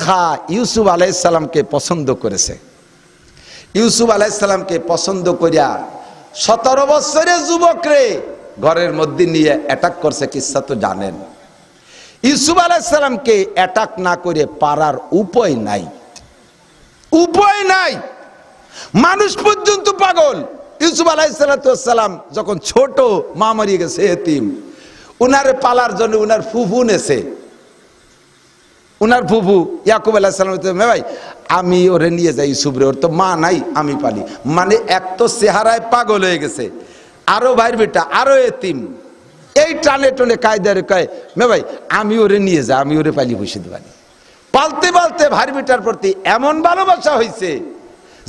জুলাইখা ইউসুফ আলাইহিস সালামকে পছন্দ করেছে। ইউসুফ আলাইহিস সালামকে পছন্দ করিয়া 17 বছরের যুবকরে ঘরের মধ্যে নিয়ে অ্যাটাক করছে, কিসসা তো জানেন। ইউসুফ আলাইহিস সালামকে অ্যাটাক না করে পারার উপায় নাই, উপায় নাই। মানুষ পর্যন্ত পাগল। ইউসুফ আলাইহিস সালাম যখন ছোট, মা মরিয়ে গেছে, এতিম, উনারে পালার জন্য উনার ফুফু নেছে। উনার ফুফু ইয়াকুব আলাইহিস সালাম, ভাই আমি ওরে নিয়ে যাই ইউসুফরে, ওর তো মা নাই, আমি পালি। মানে এক তো চেহারায় পাগল হয়ে গেছে, আরো ভাইয়ের বেটা, আরো এতিম, এই টানে টনে কায়দারে কয় মে ভাই আমি ওরে নিয়ে যাই, আমি ওরে পালি বসে দেবানি। পালতে পালতে ভাইয়ের বেটার প্রতি এমন ভালোবাসা হয়েছে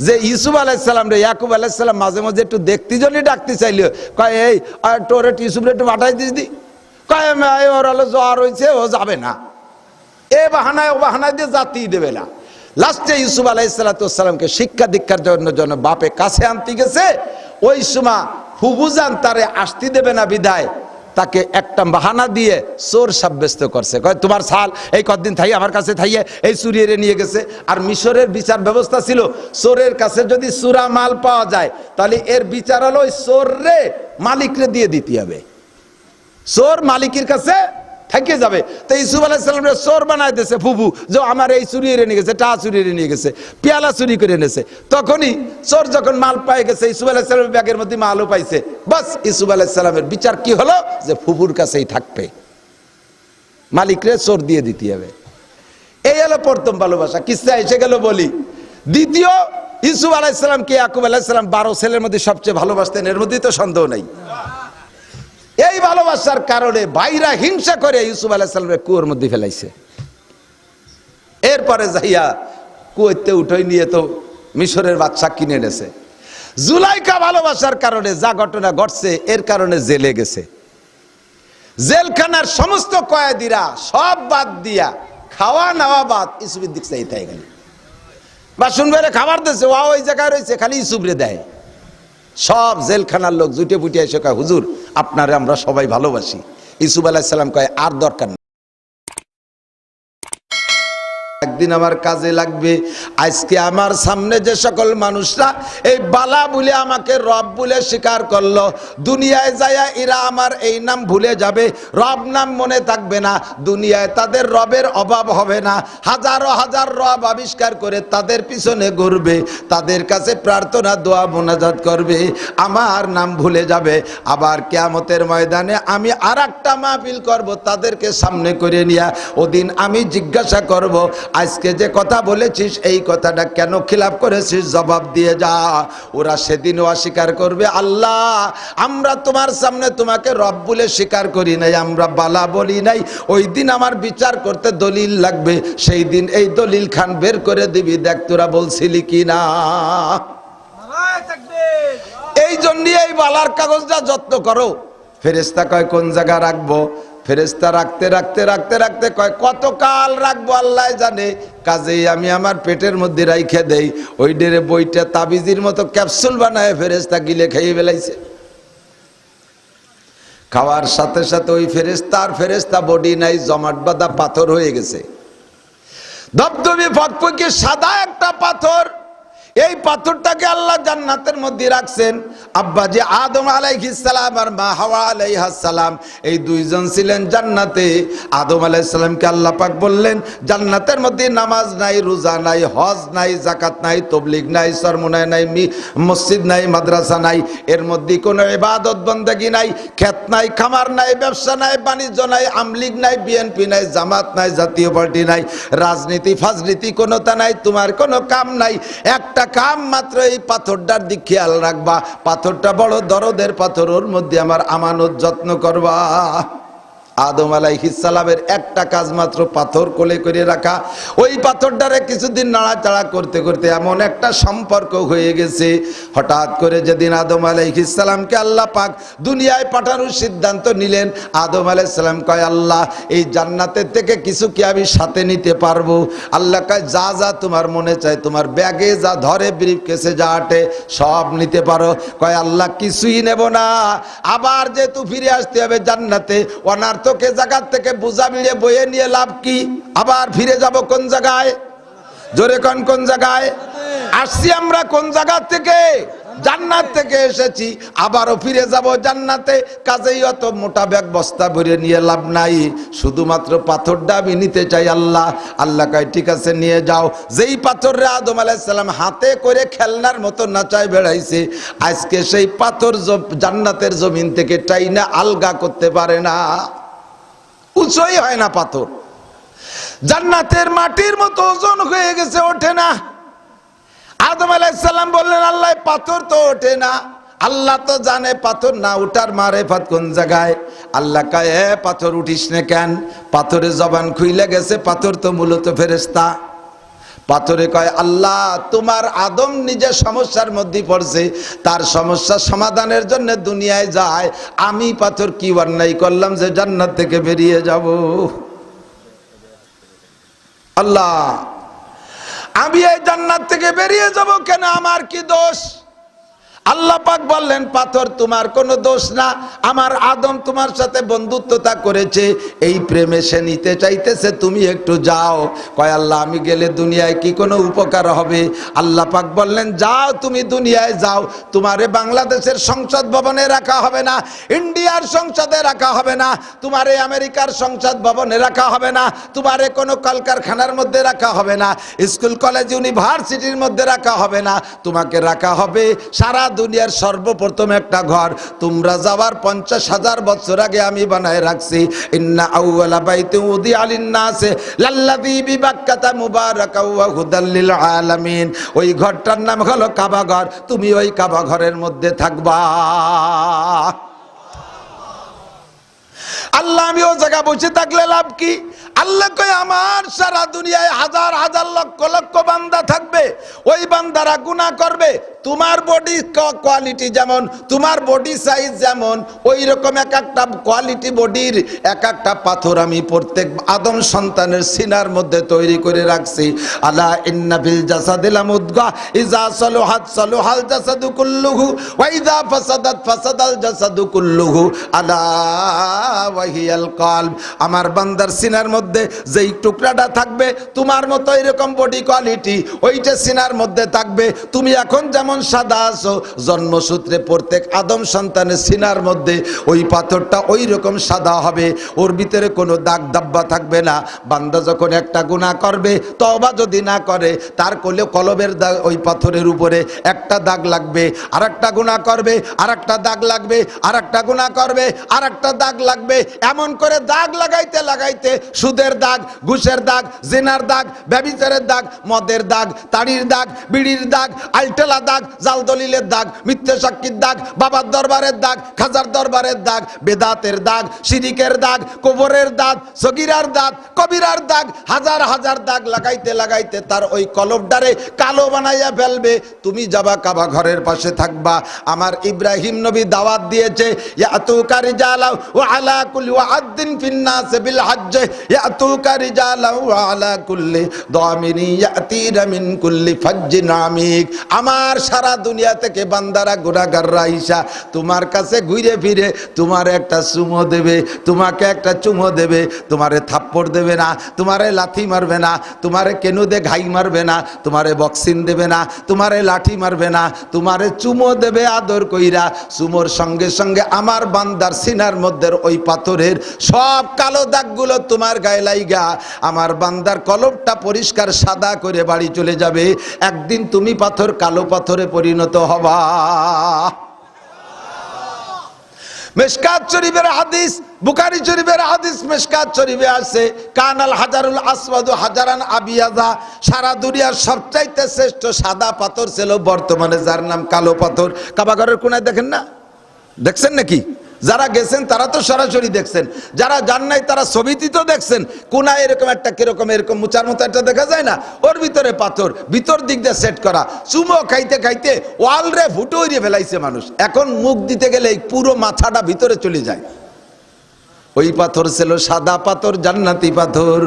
যে ইউসুফ আলাইহিস সালাম রে ইয়াকুব আলাইহিস সালাম মাঝে মাঝে একটু দেখতে জন্য ডাকতে চাইল, কয় এই তোরে ইউসুফরে একটু পাঠাই দিস দি, কয় ওর হলো জ্বর হয়েছে, ও যাবে না, এ বাহানায় ও বাহানায় দিয়ে জাতিই দেবে না। লাস্টে ইউসুফ আলাইহিস সালামকে শিক্ষা দীক্ষার জন্য বাপে কাছে আনতে গেছে। ওই সময় ফুফুজান তারে আসতে দেবে না বিদায় তাকে একটা বাহানা দিয়ে চোর সাব্যস্ত করছে, কয় তোমার সাল এই কতদিন থাই আমার কাছে থাইয়ে এই চুরিয়ে নিয়ে গেছে। আর মিশরের বিচার ব্যবস্থা ছিল, চোরের কাছে যদি চুরা মাল পাওয়া যায় তাহলে এর বিচার হলো ওই চোর রে মালিকরে দিয়ে দিতে হবে, চোর মালিকের কাছে থেকে যাবে। তো ইউসুফ আলাইহিস সালাম চোর বানায় দিয়েছে ফুফু, যে আমার এই চুরিয়ে নিয়ে গেছে, টা চুরিয়ে নিয়ে গেছে, পেয়ালা চুরি করে এনেছে। তখনই চোর যখন মাল পাই গেছে, ইউসুফ আলাইহিস সালামের ব্যাগের মধ্যে মালও পাইছে, বাস ইউসুফ আলাইহিস সালামের বিচার কি হলো যে ফুফুর কাছেই থাকবে, মালিকরে চোর দিয়ে দিতে হবে। এই হলো প্রথম ভালোবাসা। কিসসা এসে গেল বলি। দ্বিতীয়, ইউসুফ আলাইহিস সালামকে ইয়াকুব আলাইহিস সালাম 12 ছেলের মধ্যে সবচেয়ে ভালোবাসতেন, এর মধ্যে তো সন্দেহ নাই। এই ভালোবাসার কারণে ভাইরা হিংসা করে ইউসুফ আলাইহিস সালামের কুয়োর মধ্যে ফেলাইছে। এরপরে যাইয়া কুয়োতে উঠাই নিয়ে তো মিশরের বাদশা কিনে এনেছে। জুলাইখা ভালোবাসার কারণে যা ঘটনা ঘটছে, এর কারণে জেলে গেছে। জেলখানার সমস্ত কয়েদিরা সব বাদ দিয়া, খাওয়া নাওয়া বাদ, ইউসুফের দিক চাইতে গেল। বাসন বেড়ে খাবার দিয়েছে, ওই জায়গায় রয়েছে, খালি ইউসুফরে দেয়। সব জেলখানার লোক জুটে পুটে এসে কয় হুজুর আপনারে আমরা সবাই ভালোবাসি। ইউসুফ আলাইহিস সালাম কয় আর দরকার নেই, একদিন আমার কাজে লাগবে। আজকে আমার সামনে যে সকল মানুষরা এই বালা বলে আমাকে রব বলে স্বীকার করলো, দুনিয়ায় যায়া এরা আমার এই নাম ভুলে যাবে, রব নাম মনে থাকবে না, দুনিয়ায় তাদের রবের অভাব হবে না, হাজারো হাজার রব আবিষ্কার করে তাদের পিছনে ঘুরবে, তাদের কাছে প্রার্থনা দোয়া মোনাজাত করবে, আমার নাম ভুলে যাবে। আবার কিয়ামতের ময়দানে আমি আর একটা মাহফিল করব, তাদেরকে সামনে করে নিয়ে ওদিন আমি জিজ্ঞাসা করব আজকে যে কথা বলেছিস এই কথাটা কেন খিলাফ করেছিস, জবাব দিয়ে যা। ওরা সেদিনও অস্বীকার করবে, আল্লাহ আমরা তোমার সামনে তোমাকে রব বলে স্বীকার করি নাই, আমরা বালা বলি নাই, ওই দিন আমার বিচার করতে দলিল লাগবে, সেই দিন এই দলিল খান বের করে দিবি, দেখ তোরা বলছিলি কি না। এই জন্য এই বালার কাগজটা যত্ন করো। ফেরেশতা কয় কোন জায়গা রাখবো, ফেরেশতা রাখতে রাখতে রাখতে রাখতে কয় কতকাল রাখবো আল্লাহ জানে, কাজেই আমি আমার পেটের মধ্যে রাইখে দেই। ওই ডেরে বইটা তাবিজির মতো ক্যাপসুল বানায় ফেরেশতা গিলে খেয়ে ফেলাইছে। খাওয়ার সাথে সাথে ওই ফেরেশতা বডি নাই, জমাট বাঁধা পাথর হয়ে গেছে, ধবধবে ফকফকে সাদা একটা পাথর। এই পাথরটাকে আল্লাহ জান্নাতের মধ্যে রাখছেন। আব্বা যে আদম আলাইহিস সালাম আর মা হাওয়া আলাইহাস সালাম, এই দুইজন ছিলেন জান্নাতে। আদম আলাইহিস সালামকে আল্লাহ পাক বললেন জান্নাতের মধ্যে নামাজ নাই, রোজা নাই, হজ নাই, যাকাত নাই, তাবলীগ নাই, সরমনায় নাই, মসজিদ নাই, মাদ্রাসা নাই, এর মধ্যে কোনো ইবাদত বন্দেগী নাই, ক্ষেত নাই, খামার নাই, ব্যবসা নাই, বাণিজ্য নাই, আমলিগ নাই, বিএনপি নাই, জামাত নাই, জাতীয় পার্টি নাই, রাজনীতি ফাজনীতি কোনোটা নাই, তোমার কোনো কাম নাই। একটা কাম মাত্র, এই পাথরটার দিক খেয়াল রাখবা, পাথরটা বড় দরদের পাথর, ওর মধ্যে আমার আমানত যত্ন করবা। আদম আলাইহিস সালামের একটা কাজ মাত্র, পাথর কোলে করে রাখা। ওই পাথরটারে কিছুদিন নাড়াচাড়া করতে করতে এমন একটা সম্পর্ক হয়ে গেছে, হঠাৎ করে যেদিন আদম আলাইহিস সালামকে আল্লাহ পাক দুনিয়ায় পাঠানোর সিদ্ধান্ত নিলেন, আদম আলাইহিস সালাম কয় আল্লাহ এই জান্নাতের থেকে কিছু কি আমি সাথে নিতে পারবো? আল্লাহ কয় যা যা তোমার মনে চায়, তোমার ব্যাগে যা ধরে ব্রিফকেসে যা আটে সব নিতে পারো। কয় আল্লাহ কিছুই নেব না, আবার যেহেতু ফিরে আসতে হবে জান্নাতে, অনার্থ তোকে জায়গার থেকে বোঝা মিলে বয়ে নিয়ে লাভ কি? আবার ফিরে যাব কোন জায়গায়? জোরে কোন জায়গায়? আসছি আমরা কোন জায়গা থেকে? জান্নাত থেকে এসেছি, আবারও ফিরে যাব জান্নাতে। কাজেই অত মোটা ব্যাগ বস্তা ভরে নিয়ে লাভ নাই, শুধুমাত্র পাথরটা আমি নিতে চাই। আল্লাহ কয় ঠিক আছে নিয়ে যাও। যেই পাথররে আদম আলাইহিস সালাম হাতে করে খেলনার মতো নাচায় বেড়াইছে, আজকে সেই পাথর জান্নাতের জমিন থেকে টাইনা আলগা করতে পারে না, উঁচুই হয় না পাথর। জান্নাতের মাটির মতো ওজন হয়ে গেছে, ওঠে না। আদম আলাইহিস সালাম বললেন আল্লাহ পাথর তো ওঠে না। আল্লাহ তো জানে পাথর না উঠার মারেফাত কোন জায়গায়। আল্লাহ কয় এ পাথর উঠিস না কেন? পাথরের জবান খুইলে গেছে, পাথর তো মূলত ফেরেশতা। পাথরে কয় আল্লাহ তোমার আদম নিজের সমস্যার মধ্যে পড়ছে, তার সমস্যা সমাধানের জন্য দুনিয়ায় যায়, আমি পাথর কি অন্যায় করলাম যে জান্নাত থেকে বেরিয়ে যাব? আল্লাহ আমি এই জান্নাত থেকে বেরিয়ে যাব কেন? আমার কি দোষ? আল্লাহ পাক বললেন পাথর তোমার কোনো দোষ না, আমার আদম তোমার সাথে বন্ধুত্বতা করেছে, এই প্রেমে সে নিতে চাইতেছে, তুমি একটু যাও। কয় আল্লাহ আমি গেলে দুনিয়ায় কি কোনো উপকার হবে? আল্লাহ পাক বললেন যাও, তুমি দুনিয়ায় যাও, তোমারে বাংলাদেশের সংসদ ভবনে রাখা হবে না, ইন্ডিয়ার সংসদে রাখা হবে না, তোমারে আমেরিকার সংসদ ভবনে রাখা হবে না, তোমারে কোনো কলকারখানার মধ্যে রাখা হবে না, স্কুল কলেজ ইউনিভার্সিটির মধ্যে রাখা হবে না, তোমাকে রাখা হবে সারা দুনিয়ার সর্বপ্রথম একটা ঘর, তোমরা যাওয়ার 50,000 বছর আগে আমি বানায় রাখছি। ইন্না আউওয়ালা বাইতি উদিআ লিন-নাস লাল্লাযী বিবাক্কাতা মুবারাকাও ওয়া হুদাল লিল আলামিন। ওই ঘরটার নাম হলো কাবা ঘর, তুমি ওই কাবা ঘরের মধ্যে থাকবা। আল্লাহ আমি ও জায়গা বসে থাকলে লাভ কি? আল্লাহ কয় আমার সারা দুনিয়ায় হাজার হাজার লক্ষ লক্ষ বান্দা থাকবে, ওই বান্দারা গুনাহ করবে, তোমার বডি কোয়ালিটি যেমন, তোমার বডি সাইজ যেমন, ওই রকম এক একটা কোয়ালিটি বডির এক একটা পাথর আমি প্রত্যেক আদম সন্তানের সিনার মধ্যে তৈরি করে রাখছি। আলা ইন্না ফিল জাসাদি লামুদগা ইজা সালুহাত সালুহাল জাসাদু কুল্লুহু ওয়া ইজা ফাসাদাত ফাসাদাল জাসাদু কুল্লুহু আলা ওয়া হিয়াল কলব। আমার বান্দার সিনার মধ্যে যেই টুকরাটা থাকবে তোমার মতো এরকম বডি কোয়ালিটি ওইটা সিনার মধ্যে থাকবে। তুমি এখন যেমন সাদা আছো, জন্মসূত্রে প্রত্যেক আদম সন্তানের সিনার মধ্যে ওই পাথরটা ওই রকম সাদা হবে, ওর ভিতরে কোনো দাগ দাব্বা থাকবে না। বান্দা যখন একটা গুনাহ করবে, তওবা যদি না করে, তার কলবের দাগ ওই পাথরের উপরে একটা দাগ লাগবে, আর একটা গুনাহ করবে আর একটা দাগ লাগবে, আর একটা গুনাহ করবে আর একটা দাগ লাগবে, এমন করে দাগ লাগাইতে লাগাইতে সুদের দাগ, ঘুষের দাগ, জিনার দাগ, ব্যভিচারের দাগ, মদের দাগ, তাড়ির দাগ, বিড়ির দাগ, আলটেলা দাগ, জাল দলিলের দাগ, মিথ্যে সাক্ষীর দাগ, বাবার দরবারের দাগ, খাজার দরবারের দাগ, বেদাতের দাগ, শিরিকের দাগ, কবরের দাগ, সগীরার দাগ, কবিরার দাগ, হাজার হাজার দাগ লাগাইতে লাগাইতে তার ওই কলবটারে কালো বানাইয়া ফেলবে। তুমি যাবা কাবা ঘরের পাশে থাকবা। আমার ইব্রাহিম নবী দাওয়াত দিয়েছে ইয়াতুকা রিজালা ওয়া আলা কুল্লি ওয়া'আদ্দিন ফিন নাস বিল হজ্জ ইয়াতুকা রিজালা ওয়া আলা কুল্লি দামিরি ইয়াতিনা মিন কুল্লি ফাজ্জিন আমিক। আমার সারা দুনিয়া থেকে বান্দারা গুনাহগাররা আইসা তোমার কাছে ঘুরে ফিরে তোমার একটা চুমো দেবে, তোমাকে একটা চুমো দেবে, তোমারে থাপ্পড় দেবে না, তোমারে লাথি মারবে না, তোমারে কেনুদে ঘাই মারবে না, তোমারে বক্সিং দেবে না, তোমারে লাঠি মারবে না, তোমারে চুমো দেবে আদর কইরা। চুমোর সঙ্গে সঙ্গে আমার বান্দার সিনার মধ্যে ওই পাথরের সব কালো দাগগুলো তোমার গায়ে লাইগা আমার বান্দার কলবটা পরিষ্কার সাদা করে বাড়ি চলে যাবে। একদিন তুমি পাথর কালো পাথরে পরিণত হবা। মিশকাত শরীফের হাদিস, বুখারী শরীফের হাদিস, মিশকাত শরীফে আছে কানাল হাজারুল আসওয়াদু হাজারান আবিয়াদা। সারা দুনিয়ার সবচাইতে শ্রেষ্ঠ সাদা পাথর ছিল বর্তমানে যার নাম কালো পাথর। কাবাঘরের কোনায় দেখেন না? দেখছেন নাকি? যারা গেছেন তারা তো সরাসরি দেখছেন, যারা যান নাই তারা ছবিতে তো দেখছেন। কোনায় এরকম একটা কিরকম এরকম মুচার মতো একটা দেখা যায় না, ওর ভিতরে পাথর, ভিতর দিক দিয়ে সেট করা। চুমো খাইতে খাইতে ওয়াল রে ফুটো হইরে ফেলাইছে মানুষ। এখন মুখ দিতে গেলে পুরো মাথাটা ভিতরে চলে যায়। ওই পাথর ছিল সাদা পাথর, জান্নাতি পাথর।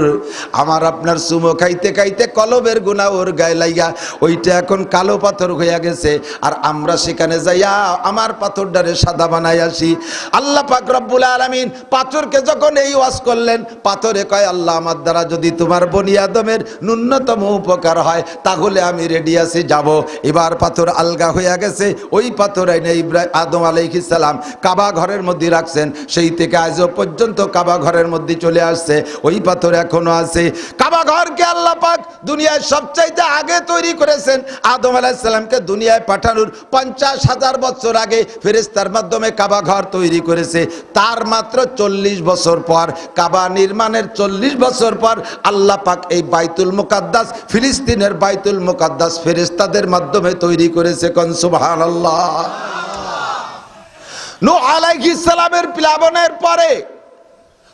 আমার আপনার চুমো খাইতে খাইতে কলবের গুনাহ ওর গায়ে লাইয়া ওইটা এখন কালো পাথর হইয়া গেছে। আর আমরা সেখানে যাইয়া আমার পাথরটারে সাদা বানাই আসি। আল্লাহ পাক রব্বুল আলামিন পাথরকে যখন এই ওয়াজ করলেন, পাথরে কয়, আল্লাহ আমার দ্বারা যদি তোমার বনি আদমের ন্যূনতম উপকার হয় তাহলে আমি রেডি আছি, যাব। এবার পাথর আলগা হইয়া গেছে। ওই পাথর আইনে ইব্রাহিম আদম আলাইহিস সালাম কাবা ঘরের মধ্যে রাখছেন। সেই থেকে আজও পর্যন্ত কাবা ঘরের মধ্যে চলে আসছে। ওই পাথর এখনো আছে। কাবা ঘরকে আল্লাহ পাক দুনিয়ায় সবচাইতে আগে তৈরি করেছেন। আদম আলাইহিস সালামকে দুনিয়ায় পাঠানোর 50,000 বছর আগে ফেরেশতার মাধ্যমে কাবা ঘর তৈরি করেছে। তার মাত্র 40 বছর পর, কাবা নির্মাণের 40 বছর পর আল্লাহ পাক এই বাইতুল মুকাদ্দাস, ফিলিস্তিনের বাইতুল মুকাদ্দাস ফেরেশতাদের মাধ্যমে তৈরি করেছে। কোন সুবহানাল্লাহ। নূহ আলাইহিস সালামের প্লাবনের পরে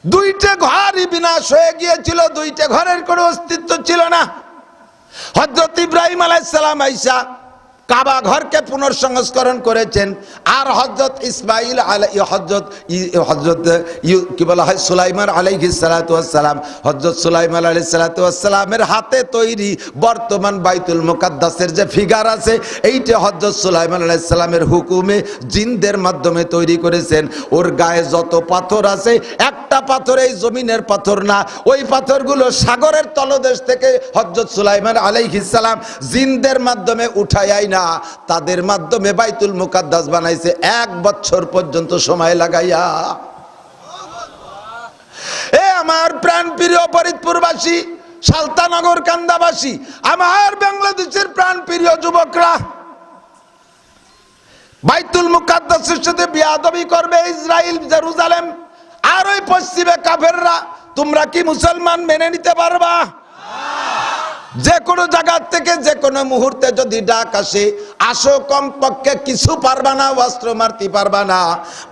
2টা ঘরই বিনাশ হয়ে গিয়েছিল। 2টা ঘরের কোনো অস্তিত্ব ছিল না। হযরত ইব্রাহিম আলাইহিস সালাম আইসা কাবা ঘরকে পুনর্সংস্করণ করেছেন। আর হযরত ইসমাইল হযরত কি বলা হয়, সুলাইমান আলাইহিস সালাতু ওয়াস সালাম, হযরত সুলাইমান আলাইহিস সালাতু ওয়াস সালামের হাতে তৈরি বর্তমান বাইতুল মুকাদ্দাসের যে ফিগার আছে, এইটা হযরত সুলাইমান আলাইহিস সালামের হুকুমে জিনদের মাধ্যমে তৈরি করেছেন। ওর গায়ে যত পাথর আছে, একটা পাথর এই জমিনের পাথর না, ওই পাথরগুলো সাগরের তলদেশ থেকে হযরত সুলাইমান আলাইহিস সালাম জিনদের মাধ্যমে উঠায় না, তাদের মাধ্যমে বাইতুল মুকাদ্দাস বানাইছে 1 বছর পর্যন্ত সময় লাগাইয়া। এ আমার প্রাণ প্রিয় ফরিদপুরবাসী, সালতানগর কান্দাবাসী, আমার বাংলাদেশের প্রাণ প্রিয় যুবকরা, বাইতুল মুকাদ্দাসের সাথে বিয়াদবি করবে ইসরায়েল, জেরুজালেম আর ওই পশ্চিমে কাফেররা, তোমরা কি মুসলমান মেনে নিতে পারবা? যে কোনো জায়গা থেকে যে কোনো মুহূর্তে যদি ডাক আসে, আসো, কমপক্ষে কিছু পারবা না, অস্ত্র মারতে পারবা না,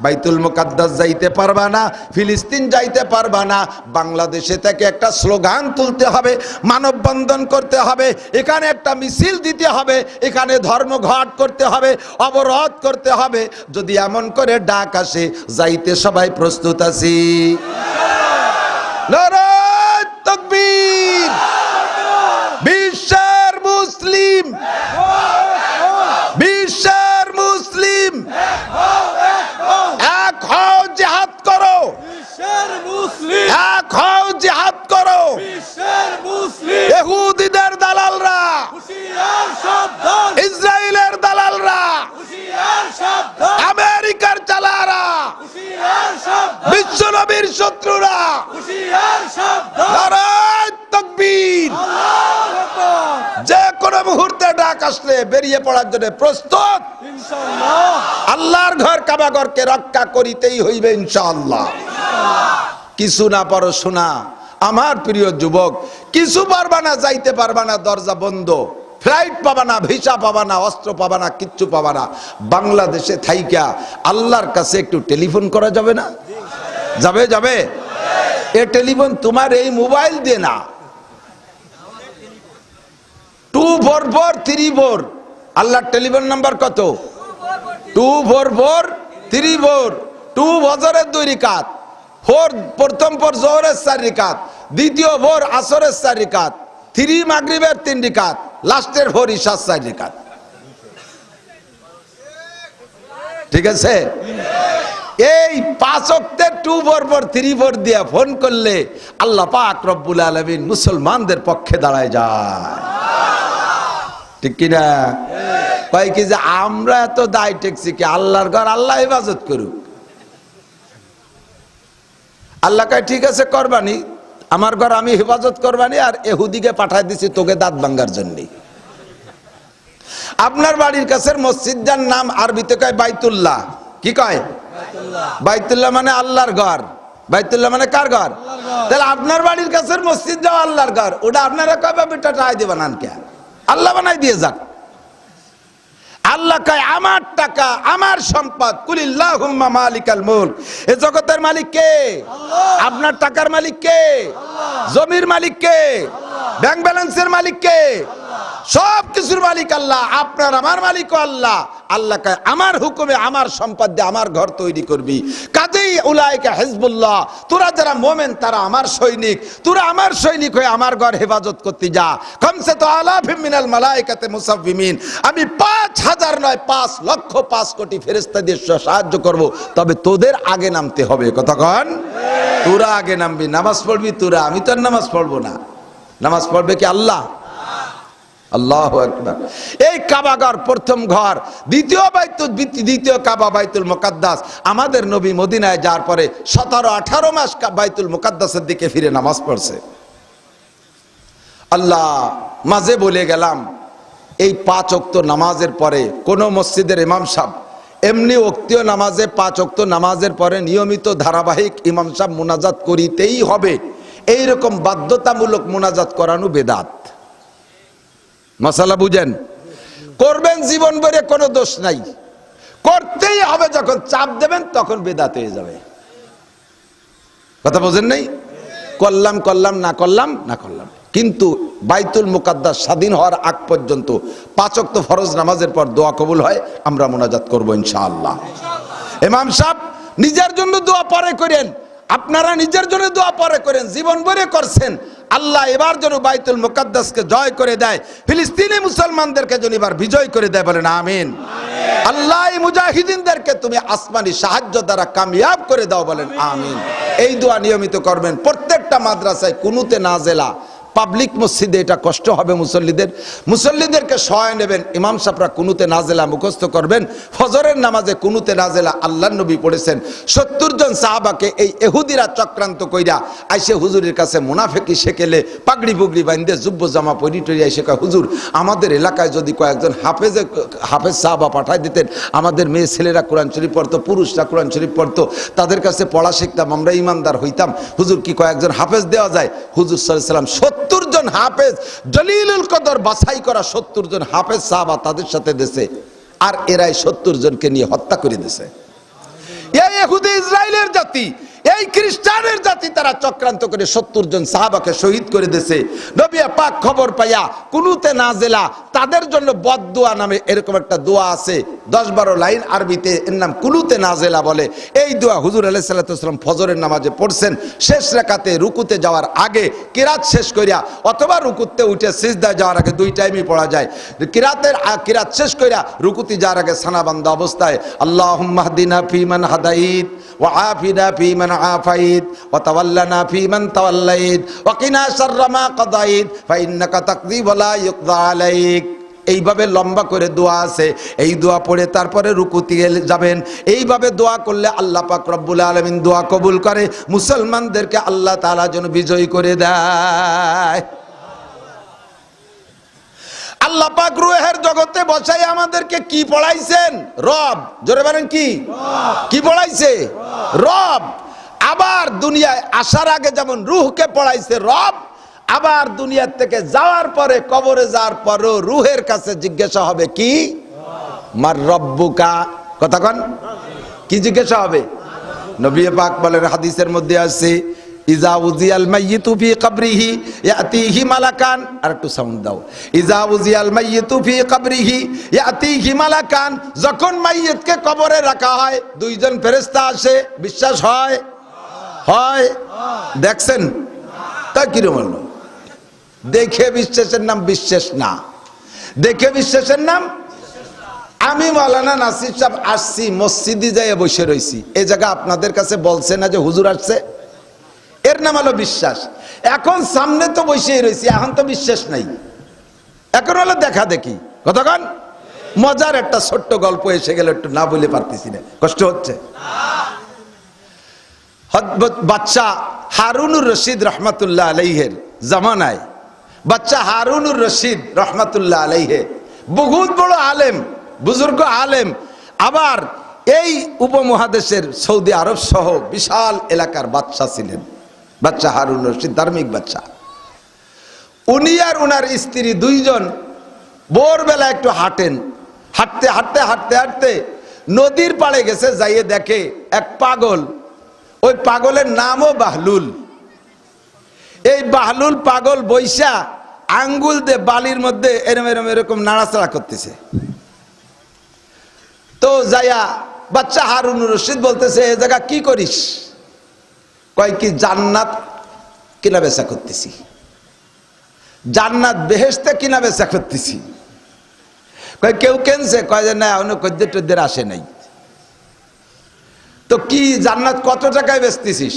বাইতুল মুকাদ্দাস যাইতে পারবা না, ফিলিস্তিন যাইতে পারবা না, বাংলাদেশে থেকে একটা স্লোগান তুলতে হবে, মানববন্ধন করতে হবে, এখানে একটা মিছিল দিতে হবে, এখানে ধর্মঘট করতে হবে, অবরোধ করতে হবে। যদি এমন করে ডাক আসে, যাইতে সবাই প্রস্তুত আছি। নারায়ে তাকবীর। বিশ্বের মুসলিম, বিশ্বের মুসলিম এক হও, জিহাদ করো, এক হও, জিহাদ করো। ইহুদিদের দালালরা, ইসরায়েলের দালালরা, আমেরিকার চালারা, বিশ্বনবীর শত্রুরা, নারায়ে তাকবীর। যে কোনো মুহূর্তে ডাক আসলে বেরিয়ে পড়ার জন্য প্রস্তুত ইনশাআল্লাহ। আল্লাহর ঘর কাবা ঘরকে রক্ষা করিতেই হইবে ইনশাআল্লাহ। কিছু না পারো শোনা আমার প্রিয় যুবক, কিছু পারবা না, যাইতে পারবা না, দরজা বন্ধ, ফ্লাইট পাবা না, ভিসা পাবা না, অস্ত্র পাবা না, কিচ্ছু পাবা না। বাংলাদেশে থাইকা আল্লাহর কাছে একটু টেলিফোন করা যাবে না? যাবে, যাবে। এ টেলিফোন তোমার এই মোবাইল দিয়ে না, 24434। আল্লাহর টেলিফোন নাম্বার কত? 24434। 2 ফজরের 2 রাকাত, 4 প্রথম পর জোহরের 4 রাকাত, দ্বিতীয় ভোর আসরের 4 রাকাত, 3 মাগরিবের 3 রাকাত, লাস্টের ভোর ইশার 4 রাকাত। ঠিক আছে? এই 5 ওয়াক্তের 24434 দিয়ে ফোন করলে আল্লাহ পাক রব্বুল আলামিন মুসলমানদের পক্ষে দাঁড়ায় যায়। ঠিক কিনা? কয় কি যে আমরা এত দায় টেকছি কি? আল্লাহর ঘর আল্লাহ হেফাজত করুক। আল্লাহ কয় ঠিক আছে করবানি, আমার ঘর আমি হেফাজত করবানি, আর ইহুদিকে পাঠায় দিছি তোকে দাঁত ভাঙার জন্য। আপনার বাড়ির কাছের মসজিদটার নাম আরবিতে কয় বাইতুল্লাহ। কি কয়? বাইতুল্লাহ মানে আল্লাহর ঘর। বাইতুল্লাহ মানে কার ঘর? তাহলে আপনার বাড়ির কাছের মসজিদ যাও আল্লাহর ঘর, ওটা আপনারা কবে বেটা টাকা দিয়ে বানান কে? আল্লাহ বানাই দিয়ে যাক। আল্লাহ কয় আমার টাকা, আমার সম্পদ, কুলিল্লাহুম্মা মালিকাল মুলক। এই জগতের মালিক কে? আল্লাহ। আপনার টাকার মালিক কে? আল্লাহ। জমির মালিক কে? আল্লাহ। ব্যাংক ব্যালেন্সের মালিক কে? আল্লাহ। সব কিছুর মালিক আল্লাহ, আপনার আমার মালিকও আল্লাহ। আল্লাহ কয় আমার হুকুমে আমার সম্পদ দিয়ে আমার ঘর তৈরি করবি। কাজেই উলাইকা হিজবুল্লাহ, তোরা যারা মোমেন তারা আমার সৈনিক, তোরা আমার সৈনিক হয়ে আমার ঘর হেফাজত করতে যা। কমসে তো আলাফিম মিনাল মালাইকাতে মুসাফফিমিন, আমি ৫,০০০ নয় ৫,০০,০০০ ৫,০০,০০,০০০ ফেরেশতা দিয়ে সাহায্য করব, তবে তোদের আগে নামতে হবে। কতক্ষণ? তোরা আগে নামবি, নামাজ পড়বি তোরা, আমি তো আর নামাজ পড়বো না। নামাজ পড়বে কি আল্লাহ? আল্লাহু আকবার। এই কাবাঘর প্রথম ঘর, দ্বিতীয় কাবা বাইতুল মুকাদ্দাস। আমাদের নবী মদিনায় যাওয়ার পরে ১৭-১৮ মাস বাইতুল মুকাদ্দাসের দিকে ফিরে নামাজ পড়ছে। আল্লাহ, মাঝে বলে গেলাম এই ৫ ওয়াক্ত নামাজের পরে কোন মসজিদের ইমাম সাহেব এমনি ওক্তীয় নামাজে ৫ ওয়াক্ত নামাজের পরে নিয়মিত ধারাবাহিক ইমাম সাহেব মুনাজাত করিতেই হবে, এইরকম বাধ্যতামূলক মুনাজাত করানো বেদাত। মাসালা বুঝেন? করবেন জীবন ভরে, কোনো দোষ নাই, করতেই হবে। যখন চাপ দেবেন তখন বেদাত হয়ে যাবে। কথা বোঝেন নাই? করলাম করলাম, না করলাম না করলাম। কিন্তু বাইতুল মুকাদ্দাস স্বাধীন হওয়ার আগ পর্যন্ত ৫ ওয়াক্ত ফরজ নামাজের পর দোয়া কবুল হয়, আমরা মুনাজাত করব ইনশাআল্লাহ। ইমাম সাহেব নিজের জন্য দোয়া পরে করেন, আপনারা নিজের জন্য দোয়া পরে করেন, জীবন ভরে করছেন। আল্লাহ এবার যেন বাইতুল মুকাদ্দাসকে জয় করে দেয়, ফিলিস্তিনি মুসলমানদেরকে যেন এবার বিজয় করে দেয়, বলেন আমিন। আল্লাহ এই মুজাহিদিনদেরকে তুমি আসমানি সাহায্য দ্বারা কামিয়াব করে দাও, বলেন আমিন। এই দোয়া নিয়মিত করবেন। প্রত্যেকটা মাদ্রাসায় কুনুতে নাজেলা, পাবলিক মসজিদে এটা কষ্ট হবে মুসল্লিদেরকে সহায় নেবেন। ইমাম সাহেবরা কুনুতে নাজেলা মুখস্থ করবেন। ফজরের নামাজে কুনুতে নাজেলা আল্লাহর নবী পড়েছেন। ৭০ জন সাহাবাকে এই ইহুদিরা চক্রান্ত কইরা আইসে হুজুরের কাছে মুনাফিকি শেকেলে পাগড়ি পুগড়ি বাঁধে জুব্ব জামা পরি টরি আইসে কয়, হুজুর আমাদের এলাকায় যদি কয়েকজন হাফেজ সাহাবা পাঠাই দিতেন, আমাদের মেয়ে ছেলেরা কোরআন শরীফ পড়তো, পুরুষরা কোরআন শরীফ পড়তো, তাদের কাছে পড়া শিখতাম, আমরা ইমানদার হইতাম। হুজুর কি কয়েকজন হাফেজ দেওয়া যায়? হুজুর সাল্লাল্লাহু আলাইহি ওয়াসাল্লাম ৭০ জন হাফেজ, জলিলুল কদর বাছাই করা ৭০ জন হাফেজ সাহাবা তাদের সাথে দেশে, আর এরাই ৭০ জনকে নিয়ে হত্যা করে দিয়েছে। এই ইহুদি ইসরায়েলের জাতি, এই খ্রিস্টানের জাতি, তারা চক্রান্ত করে ৭০ জন সাহাবাকে শহীদ করে দিয়েছে। নবী পাক খবর পাইয়া কুনুতে নাজেলা, তাদের জন্য বদদোয়া নামে এরকম একটা দোয়া আছে, ১০-১২ লাইন আরবিতে, এর নাম কুনুতে নাজেলা বলে। এই দোয়া হুজুর আলাইহিস সাল্লাতু ওয়াস সালাম ফজরের নামাজে পড়ছেন। শেষ রাকাতে রুকুতে যাওয়ার আগে কিরাত শেষ করিয়া, অথবা রুকুতে উঠে সিজদায় যাওয়ার আগে, দুই টাইমই পড়া যায়। কিরাত শেষ করিয়া রুকুতে যাওয়ার আগে সানাবান্দা অবস্থায় আল্লাহুম্মা হদিনা ফিমান হাদাইত ওয়া আফিনা ফিমান আফাইত ওয়া তাওয়াল্লানা ফিমান তাওয়াল্লাইত ওয়া কিনা শাররা মা কাদাইত ফা ইন্নাকা তাকযী ওয়া লা ইউকযা আলাইক। এইভাবে লম্বা করে দোয়া আছে। এই দোয়া পড়ে তারপরে রুকুতে যাবেন। এইভাবে দোয়া করলে আল্লাহ পাক রব্বুল আলামিন দোয়া কবুল করে, মুসলমানদেরকে আল্লাহ তাআলা যেন বিজয়ী করে দেয়। আল্লাহ পাক রূহের জগতে বসাই আমাদেরকে কি পড়াইছেন? রব। জোরে বলেন কি? কি পড়াইছে? রব। আবার দুনিয়ায় আসার আগে যেমন রূহকে পড়াইছে রব, আবার দুনিয়া থেকে যাওয়ার পরে, কবরে যাওয়ার পরও রূহের কাছে জিজ্ঞাসা হবে কি? মার রব্বুকা। কথা কন, কি জিজ্ঞাসা হবে? নবী পাক বলেন, হাদিসের মধ্যে আছে, ইজা উজিয়াল মাইয়িতু ফি কবরিহি ইয়াতিহি মালাকান। আর একটু সাউন্ড দাও। ইজা উজিয়াল মাইয়িতু ফি কবরিহি ইয়াতিহি মালাকান। যখন মাইয়িতকে কবরে রাখা হয়, দুইজন ফেরেশতা আসে। বিশ্বাস হয়? হয়? দেখছেন? তা কিরকম হলো? দেখে বিশ্বাসের নাম বিশ্বাস না, দেখে বিশ্বাসের নাম। আমি মাওলানা নাসির সাহেব আসছি, মসজিদে যাইয়া বসে রয়েছি, এই জায়গা আপনাদের কাছে বলছে না যে হুজুর আসছে, এর নাম হলো বিশ্বাস। এখন সামনে তো বসেই রয়েছি, এখন তো বিশ্বাস নাই, এখন হলো দেখা দেখি। কতক্ষণ মজার একটা ছোট্ট গল্প এসে গেল, একটু না বলে পারতেছি না, কষ্ট হচ্ছে। বাচ্চা হারুনুর রশিদ রহমাতুল্লাহ আলাইহের জামানায়, বাচ্চা হারুনুর রশিদ রহমাতুল্লাহ আলাইহে বহুত বড় আলেম, বুজুর্গ আলেম, আবার এই উপমহাদেশের সৌদি আরব সহ বিশাল এলাকার বাদশা ছিলেন। বাচ্চা হারুন রশিদ ধার্মিক বাচ্চা। উনি আর উনার স্ত্রী দুইজন ভোরবেলা একটু হাঁটেন, হাঁটতে হাঁটতে হাঁটতে হাঁটতে নদীর পাড়ে গেছে, যাইয়ে দেখে এক পাগল, ওই পাগলের নামও বাহলুল। এই বাহলুল পাগল বৈশা আঙ্গুল দিয়ে বালির মধ্যে এরম এরম এরকম নাড়াচাড়া করতেছে। তো যাইয়া বাচ্চা হারুনুর রশিদ বলতেছে, এ জায়গা কি করিস? কয় কি জান্নাত কিনা বেচা করতেছি, জান্নাত বেহেশতে কিনা বেচা করতেছি। কয় কেউ কেনছে? কয় যে না, অন্য কদ্দের টদ্দের আসে নাই। তো কি জান্নাত কত টাকায় বেচতেছিস?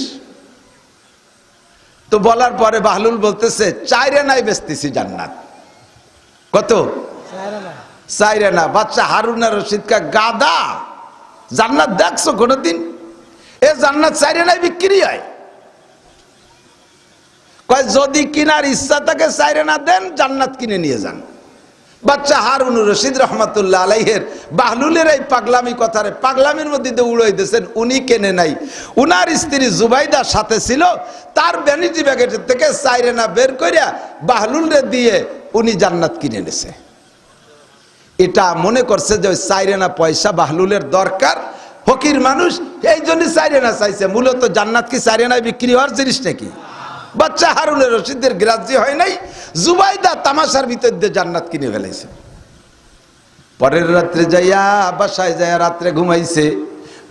তো বলার পরে বাহলুল বলতেছে 4 আনায় বেচতেছি জান্নাত। কত? 4 আনা। বাচ্চা হারুন আর রশিদ কা গাদা, জান্নাত দেখছো কোনদিন? এ জান্নাত 4 আনায় বিক্রি হয়? কয় যদি কিনার ইচ্ছা থাকে 4 আনা দেন, জান্নাত কিনে নিয়ে যান। বাচ্চা হারুন রশিদ রহমাতুল্লাহ আলাইহের বাহলুলের এই পাগলামি কথারে পাগলামির মধ্যে দিয়ে উড়াই দিয়েছেন। উনি কেনে নাই, উনার স্ত্রী জুবাইদার সাথে ছিল, তার ভ্যানিটি ব্যাগের থেকে 4 আনা বের করিয়া বাহলুলরে দিয়ে উনি জান্নাত কিনে নিছে। এটা মনে করছে যে ওই 4 আনা পয়সা বাহলুলের দরকার, ফকির মানুষ, এই জন্য 4 আনা চাইছে। মূলত জান্নাত কি 4 আনায় বিক্রি হওয়ার জিনিস নাকি? বাচ্চা হারুনের রশিদের গ্রাহ্য হয় নাই, জুবাইদা তামাশার ভিতর দিয়ে জান্নাত কিনে ফেলাইছে। পরের রাত্রে যাইয়া বাসায় যাইয়া রাত্রে ঘুমাইছে।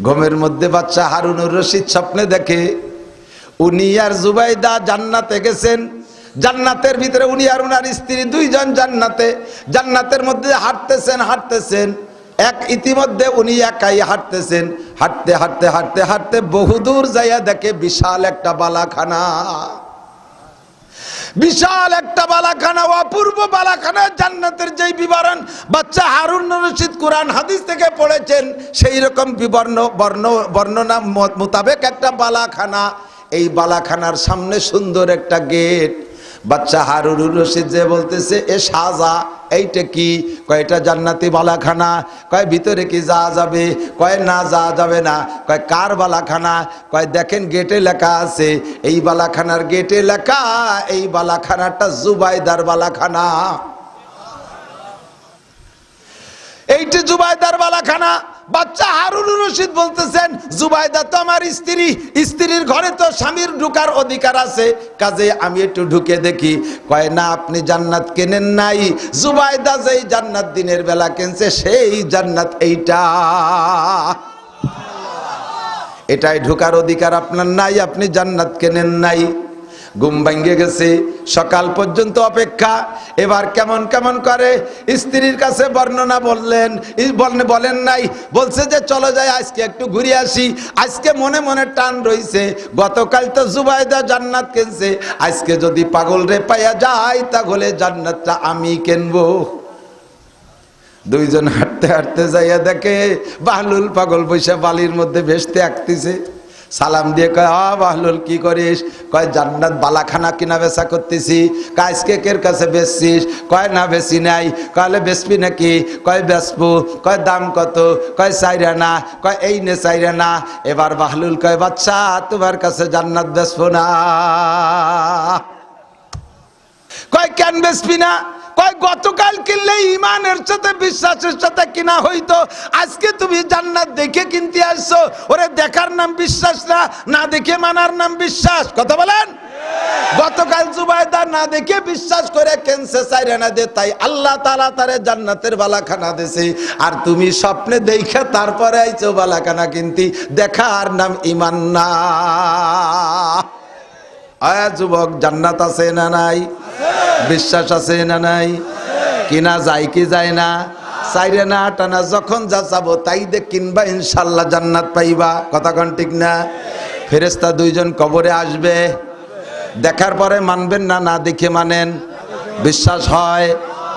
ঘুমের মধ্যে বাচ্চা হারুনুর রশিদ স্বপ্নে দেখে উনি আর জুবাইদা জান্নাতে গেছেন। জান্নাতের ভিতরে উনি আর উনার স্ত্রী 2 জন জান্নাতে, জান্নাতের মধ্যে হাঁটতেছেন। এক ইতিমধ্যে উনি একাই হাঁটতেছেন। হাঁটতে হাঁটতে হাঁটতে হাঁটতে বহুদূর যাইয়া দেখে বিশাল একটা বালাখানা, বিশাল একটা বালাখানা, অপূর্ব বালাখানা। জান্নাতের যেই বিবরণ বাচ্চা হারুন রশিদ কোরআন হাদিস থেকে পড়েছেন, সেই রকম বর্ণনা মোতাবেক একটা বালাখানা। এই বালাখানার সামনে সুন্দর একটা গেট। বাচ্চা হারুনুর রশিদ যে বলতেছে, এ সাজা, এইটা কি? কয় এটা জান্নাতি বালাখানা। কয় ভিতরে কি যাওয়া যাবে? কয় না, যাওয়া যাবে না। কয় কার বালাখানা? কয় দেখেন গেটে লেখা আছে, এই বালাখানার গেটে লেখা, এই বালাখানাটা জুবাইদার বালাখানা। এইটা জুবাইদার বালাখানা। বাচ্চা হারুনুর রশিদ বলতেছেন, জুবাইদা তো আমার স্ত্রী, স্ত্রীর ঘরে তো স্বামীর ঢুকার অধিকার আছে, কাজে আমি একটু ঢুকে দেখি। কয় না, আপনি জান্নাত কেনেন নাই, জুবাইদা যেই জান্নাত দিনের বেলা কিনছে সেই জান্নাত এইটা, এটাই ঢুকার অধিকার আপনার নাই, আপনি জান্নাত কেনেন নাই। ঘুম ভাঙ্গে গেছে, সকাল পর্যন্ত অপেক্ষা। এবার কেমন কেমন করে স্ত্রীর কাছে বর্ণনা বলেন নাই, বলছে যে চলো যাই, আজকে একটু ঘুরে আসি। আজকে মনে মনে টান রইছে, গতকাল তো জুবাইদা জান্নাত কিনছে, আজকে যদি পাগল রে পাইয়া যায় তাহলে জান্নাতটা আমি কিনবো। 2 জন হাঁটতে হাঁটতে যাইয়া দেখে বাহলুল পাগল পয়সা বালির মধ্যে ভেসতে আঁকতেছে। সালাম দিয়ে কয়, বাহলুল কি করিস? কয় জান্নাত বালাখানা কিনা বেচা করতেছি। আজকে কের কাছে বেচছিস? কয় না, বেশি নাই। কয়লে বেচবি নাকি? কয় বেচবো। কয় দাম কত? কয় 4 আনা। কয় এই নে 4 আনা। এবার বাহলুল কয়, বাচ্চা তোমার কাছে জান্নাত বেচবো না। কয় কেন বেচবি না? কয় গতকাল কিনলে ইমানের সাথে বিশ্বাসের সাথে কিনা হইতো, আজকে তুমি জান্নাত দেখে কিনতে আসছো। ওরে দেখার নাম বিশ্বাস না, না দেখে মানার নাম বিশ্বাস। কথা বলেন? গতকাল জুবাইদা না দেখে বিশ্বাস করে কেনছে 4 আনা দে, তাই আল্লাহ তাআলা তারে জান্নাতের বালাখানা দিয়েছে। আর তুমি স্বপ্নে দেখে তারপরে আইছো বালাখানা কিনতি, দেখার নাম ঈমান না। আয়া যুবক, জান্নাত আছে না নাই? বিশ্বাস আছে না নাই? কিনা যায় কি যায় না? 4 আনা 8 আনা যখন যা চাবো তাই দে কিনবা, ইনশাল্লাহ জান্নাত পাইবা। কথা কোন ঠিক না? ফেরেশতা 2 জন কবরে আসবে, দেখার পরে মানবেন না, না দেখে মানেন? বিশ্বাস হয়।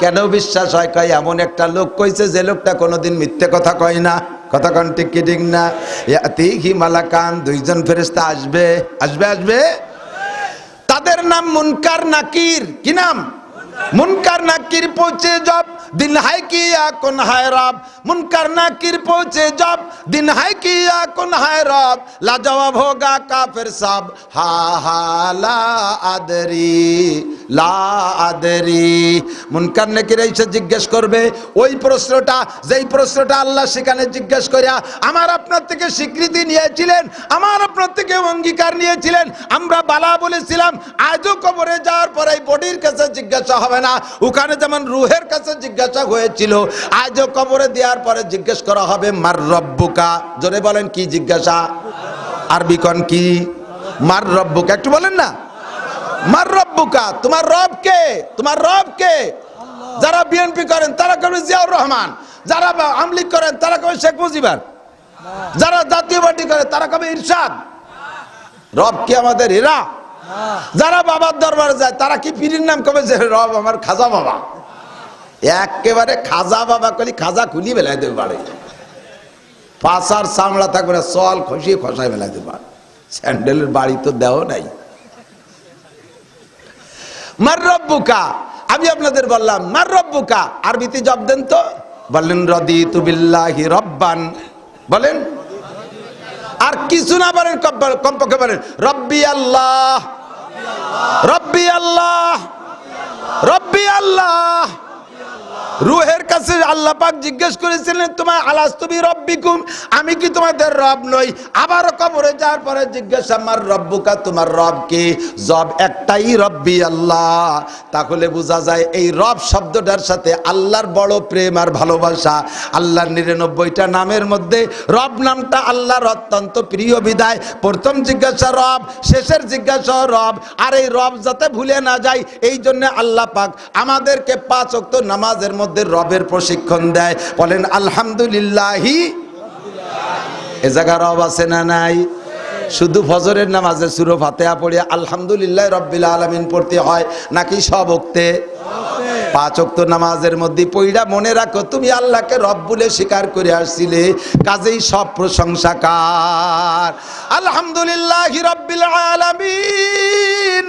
কেন বিশ্বাস হয়? কয় এমন একটা লোক কইছে যে লোকটা কোনোদিন মিথ্যে কথা কয় না। কথা কোন ঠিক কি ঠিক না? ইয়াতিহি মালাকান, 2 জন ফেরেশতা আসবে, আসবে। তাদের নাম মুনকার নাকির। কি নাম? মুনকার নাকির পৌঁছে জব दिन है किया कौन है रब, मुनकर नाकिर पहुंचे जब दिन है किया कौन है रब, लाजवाब होगा काफिर सब हा हा ला आदरी। মুনকার নাকির এসে জিজ্ঞেস করবে ওই প্রশ্নটা, যেই প্রশ্নটা আল্লাহ সেখানে জিজ্ঞেস করিয়া আমার আপনার থেকে স্বীকৃতি নিয়েছিলেন, আমার আপনার থেকে অঙ্গীকার নিয়েছিলেন, আমরা বালা বলেছিলাম। আজও কবরে যাওয়ার পরে বডির কাছে জিজ্ঞাসা হবে না। ওখানে যেমন রুহের কাছে জিজ্ঞাসা হয়েছিল, আজও কবরে দেওয়ার পরে জিজ্ঞেস করা হবে মার রব্বুকা। জোরে বলেন কি জিজ্ঞাসা? আরবি কোন কি? মার রব্বুকা। একটু বলেন না, মার রব্বুকা, তোমার রব কে? তোমার রব কে? যারা বিএনপি করেন তারা কবে জিয়াউর রহমান, যারা আমলিগ করেন তারা কবে শেখ মুজিবার, যারা জাতীয় পার্টি করে তারা কবে ইরশাদ। রব কি আমাদের এরা? যারা বাবার দরবারে যায় তারা কি পীরের নাম কবে যে রব আমার খাজা বাবা? একেবারে খাজা বাবা কলি খাজা খুলি বেলায় দেবে পারে, পাশার চামড়া থাকবে না, চল খসিয়ে খসায় বেলায় দেবে পারে। স্যান্ডেলের বাড়ি তো দেও নাই। মার রব্বুকা, আমি আপনাদের বললাম মার রব্বুকা, আরবিতে জবাব দেন তো। বললেন রাদিতু বিল্লাহি রব্বান। বলেন, আর কিছু না বলেন, কমপক্ষে বলেন রব্বি আল্লাহ, রব্বি আল্লাহ, রব্বি আল্লাহ। রুহের কাছে আল্লাহ পাক জিজ্ঞেস করেছিলেন তোমার আলাস্তু বিরব্বিকুম, আমি কি তোমাদের রব নই? আবারও কবরে যাওয়ার পরে জিজ্ঞাসা মার রব্বুকা, তোমার রব কে? জব একটাই, রব্বি আল্লাহ। তাহলে বোঝা যায় এই রব শব্দটার সাথে আল্লাহর বড় প্রেম আর ভালোবাসা। আল্লাহর 99টা নামের মধ্যে রব নামটা আল্লাহর অত্যন্ত প্রিয় বিদায় প্রথম জিজ্ঞাসা রব, শেষের জিজ্ঞাসা রব। আর এই রব যাতে ভুলে না যায় এই জন্য আল্লাহ পাক আমাদেরকে 5 ওয়াক্ত নামাজের মধ্যে রবের প্রশিক্ষণ দেয়। বলেন আলহামদুলিল্লাহি। এ জায়গা রব আছে না নাই? শুধু ফজরের নামাজে সূরা ফাতিহা পড়ে আলহামদুলিল্লাহ রাব্বিল আলামিন পড়তে হয় নাকি সব ওক্তে? 5 ওয়াক্ত নামাজের মধ্যে পড়া মনে রাখো তুমি আল্লাহকে রব বলে স্বীকার করে আসছিলে, কাজেই সব প্রশংসা কার? আলহামদুলিল্লাহি রাব্বিল আলামিন।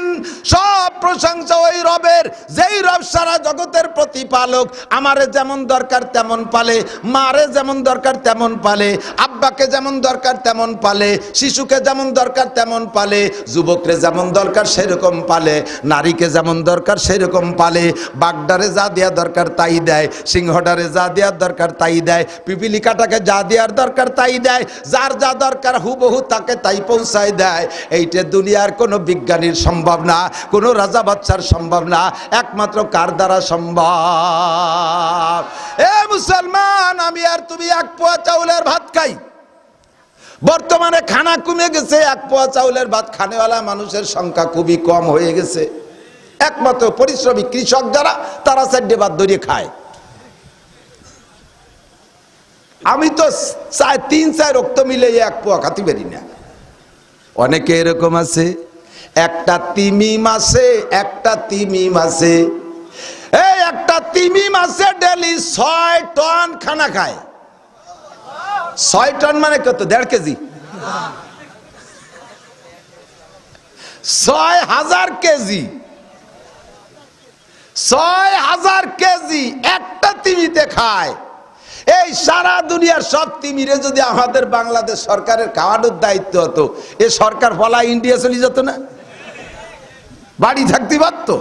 সব প্রশংসা ওই রবের, যেই রব সারা জগতের প্রতিপালক। আমারে যেমন দরকার তেমন পালে, মারে যেমন দরকার তেমন পালে, আব্বাকে যেমন দরকার তেমন পালে, শিশুকে যেমন দরকার তেমন পালে, যুবকরে যেমন দরকার সেরকম পালে, নারীকে যেমন দরকার সেরকম পালে, বাগডারে যা দেওয়া দরকার তাই দেয়, সিংহডারে যা দেওয়ার দরকার তাই দেয়, পিপিলিকাটাকে যা দেওয়ার দরকার তাই দেয়, যার যা দরকার হুবহু তাকে তাই পৌঁছায় দেয়। এইটা দুনিয়ার কোনো বিজ্ঞানীর সম্ভব না, কোনো রাজা বাচ্চার সম্ভব না, একমাত্র কার দ্বারা সম্ভব? এ মুসলমান, আমি আর তুমি 1 পোয়া চাউলের ভাত খাই। বর্তমানে খানা কমে গেছে, 1 পোয়া চাউলের ভাত খানেওয়ালা মানুষের সংখ্যা খুবই কম হয়ে গেছে। একমাত্র পরিশ্রমী কৃষক যারা, তারা 4 ভাত ধরিয়ে খায়। আমি তো 3-4 রক্ত মিলে 1 পোয়া খাতে পারি না। অনেকে এরকম আছে, একটা তিমি মাসে এই একটা তিমি মাসে ডেলি 6 টন খানা খায়। 6 টন মানে কত? 1.5 কেজি। 6000 কেজি, 6000 কেজি একটা তিমিতে খায়। এই সারা দুনিয়ার সব তিমিরে যদি আমাদের বাংলাদেশ সরকারের খাওয়ানোর দায়িত্ব হতো, এ সরকার ফলা ইন্ডিয়া চলে যেত না, বাড়ি থাকতে পারতো।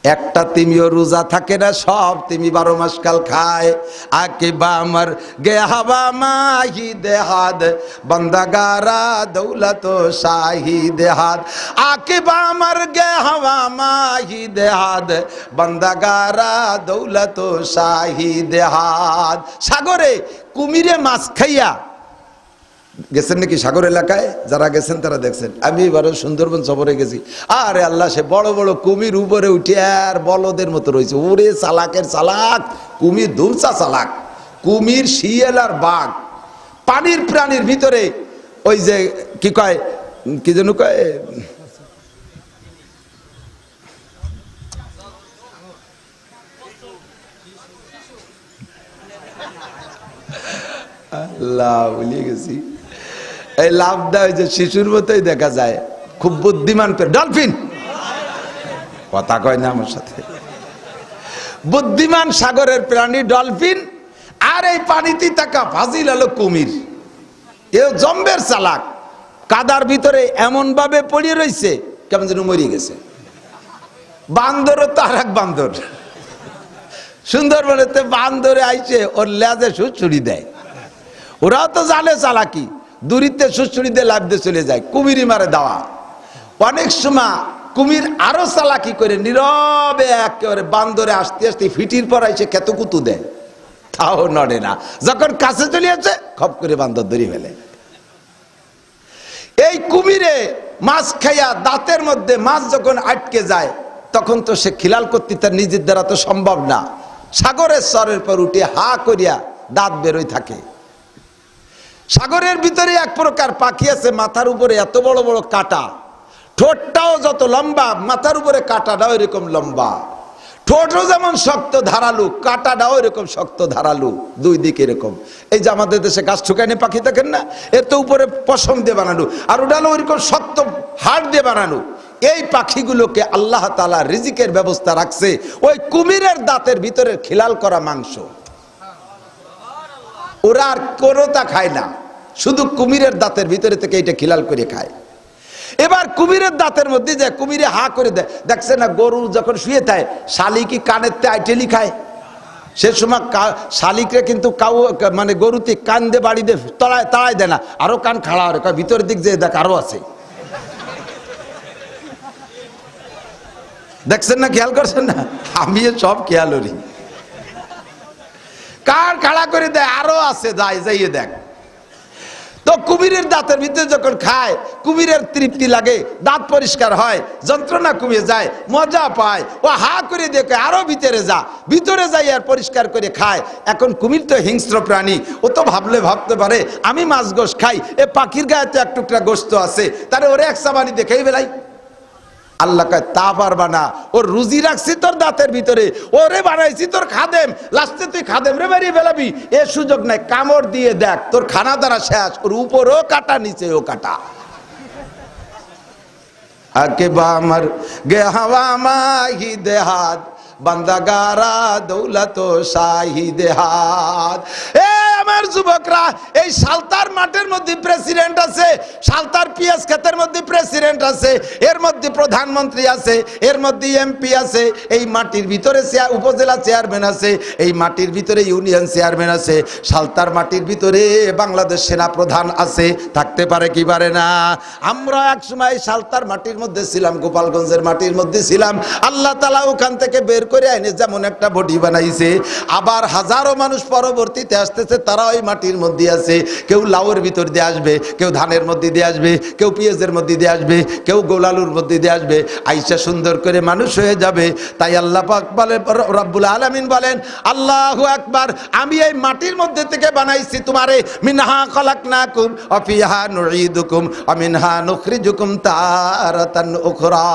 একটা তিমিও রোজা থাকে না, সব তিমি 12 মাস কাল খায়। আকে বামর গে হাওয়া মাহি দেহাদ বন্দাগারা দৌলত শাহি দেহাদ। আকে বামর গে হাওয়া মাহি দেহাদ বন্দাগারা দৌলত শাহি দেহাদ। সাগরে কুমিরে মাছ খাইয়া গেছেন নাকি? সাগর এলাকায় যারা গেছেন তারা দেখছেন। আমি এবারে সুন্দরবন সফরে গেছি। আরে আল্লাহ, সে বড় বড় কুমির উপরে উঠে আর বলদের মতো রয়েছে। ওরে চালাকের চালাক কুমির, ধুমসা চালাক কুমির, শিয়াল আর বাঘ। পানির প্রাণীর ভিতরে ওই যে কি কয়, কি যেন কয়, আল্লাহ ভুলিয়ে গেছি। এই লাভ দেয় যে শিশুর মতোই দেখা যায়, খুব বুদ্ধিমান। ডলফিন, কথা কয় না আমার সাথে। বুদ্ধিমান সাগরের প্রাণী ডলফিন। আর এই পানিতে থাকা ফাজিল হলো কুমির। এও জম্বের চালাক, কাদার ভিতরে এমন ভাবে পড়ে রয়েছে কেমন যেন মরিয়ে গেছে। বান্দরও তো আর এক বান্দর, সুন্দরবনেতে বান্দরে আইছে, ওর লেজে সুচুরি দেয়। ওরাও তো জানে চালাকি, দূরিতে সুচুরি দিয়ে লাভ দিয়ে চলে যায়, কুমিরি মারে দেওয়া। অনেক সময় কুমির আরো চালাকি করে নীরবে একেবারে বান্দরে আসতে আসতে ফিটির পর এসে খেতে কুতু দেয়, তাও নড়ে না। যখন কাছে চলে আসে খপ করে বান্দর ধরে ফেলে। এই কুমিরে মাছ খাইয়া দাঁতের মধ্যে মাছ যখন আটকে যায় তখন তো সে খিলাল করতে তার নিজের দ্বারা তো সম্ভব না, সাগরের স্তরের পর উঠে হা করিয়া দাঁত বেরোয় থাকে। সাগরের ভিতরে এক প্রকার পাখি আছে, মাথার উপরে এত বড় বড় কাঁটা, ঠোঁটটাও যত লম্বা মাথার উপরে কাঁটাটাও এরকম লম্বা, ঠোঁটও যেমন শক্ত ধারালু কাঁটাটাও এরকম শক্ত ধারালু, দুই দিকে এরকম। এই যে আমাদের দেশে গাছ ঠুকাইনে পাখি দেখেন না, এর তো উপরে পশম দিয়ে বানানো, আর ওটা হলো ওইরকম শক্ত হাড় দিয়ে বানানো। এই পাখিগুলোকে আল্লাহ তাআলা রিজিকের ব্যবস্থা রাখছে ওই কুমিরের দাঁতের ভিতরে খিলাল করা মাংস। ওরা আর কোনোটা খায় না, শুধু কুমিরের দাঁতের ভিতরে থেকে এটা খিলাল করে খায়। এবার কুমিরের দাঁতের মধ্যে যায়, কুমিরে হা করে দেয়। দেখছে না গরু যখন শুয়ে থাকে শালি কি কানের তে আইটেলি খায়, সে সময় শালিকরে কিন্তু কাউ মানে গরুতে কান দিয়ে বাড়ি দিয়ে তাড়াই দেয় না, আরো কান খাড়া হয়, ভিতরের দিক যে দেখ আরো আছে। দেখছেন না, খেয়াল করছেন না? আমি সব খেয়াল করি, কান খাড়া করে দেয় আরো আছে, যাইয়ে দেখ। তো কুমিরের দাঁতের ভিতরে যখন খায় কুমিরের তৃপ্তি লাগে, দাঁত পরিষ্কার হয়, যন্ত্রণা কমে যায়, মজা পায়, ও হা করে দেখে আরো ভিতরে যাই আর পরিষ্কার করে খায়। এখন কুমির তো হিংস্র প্রাণী, ও তো ভাবতে পারে আমি মাছ গোশ খাই, এ পাখির গায়ে তো এক টুকরা গোশত আছে, তাহলে ওরে এক সাবানি দেখেই বেলাই। আল্লাহ কয় তা পারবা না, ওর রুজি রাখছি তোর দাঁতের ভিতরে, ওরে বানাইছি তোর খাদেম, লাস্টে তুই খাদেম রে বেরিয়ে ফেলাবি, এ সুযোগ নাই। কামড় দিয়ে দেখ তোর খানা দ্বারা শেষ, ওর উপরও কাটা নিচেও কাটা। আকে বামর গে হাওয়া মাহি দেহাত বান্দাগারা দৌলত শাহী দেহাত। এ আমার যুবকরা, এই সালতার মাঠের মধ্যে প্রেসিডেন্ট আছে, সালতার পিএস ক্ষেতের মধ্যে প্রেসিডেন্ট আছে, এর মধ্যে প্রধানমন্ত্রী আছে, এর মধ্যে এমপি আছে, এই মাটির ভিতরে উপজেলা চেয়ারম্যান আছে, এই মাটির ভিতরে ইউনিয়ন চেয়ারম্যান আছে, সালতার মাটির ভিতরে বাংলাদেশ সেনা প্রধান আছে, থাকতে পারে কি পারে না? আমরা এক সময় সালতার মাটির মধ্যে ছিলাম, গোপালগঞ্জের মাটির মধ্যে ছিলাম। আল্লাহ তাআলা ওখান থেকে বের করে আইনে যেমন একটা বডি বানাইছে, আবার হাজারো মানুষ পরবর্তীতে আসতেছে, তারা ওই মাটির মধ্যে আছে। কেউ লাউয়ের ভিতর দিয়ে আসবে, কেউ ধানের মধ্যে দিয়ে আসবে, কেউ পেঁয়াজের মধ্যে দিয়ে আসবে, কেউ গোলালুর মধ্যে দিয়ে আসবে, আইসা সুন্দর করে মানুষ হয়ে যাবে। তাই আল্লাহ পাক বলেন, রব্বুল আলামিন বলেন, আল্লাহু আকবার, আমি এই মাটির মধ্যে থেকে বানাইছি তোমারে, মিনহা খলাকনাকুম ওয়া ফিহা নুঈদুকুম ওয়া মিনহা নুখরিজুকুম তারাতান উখরা।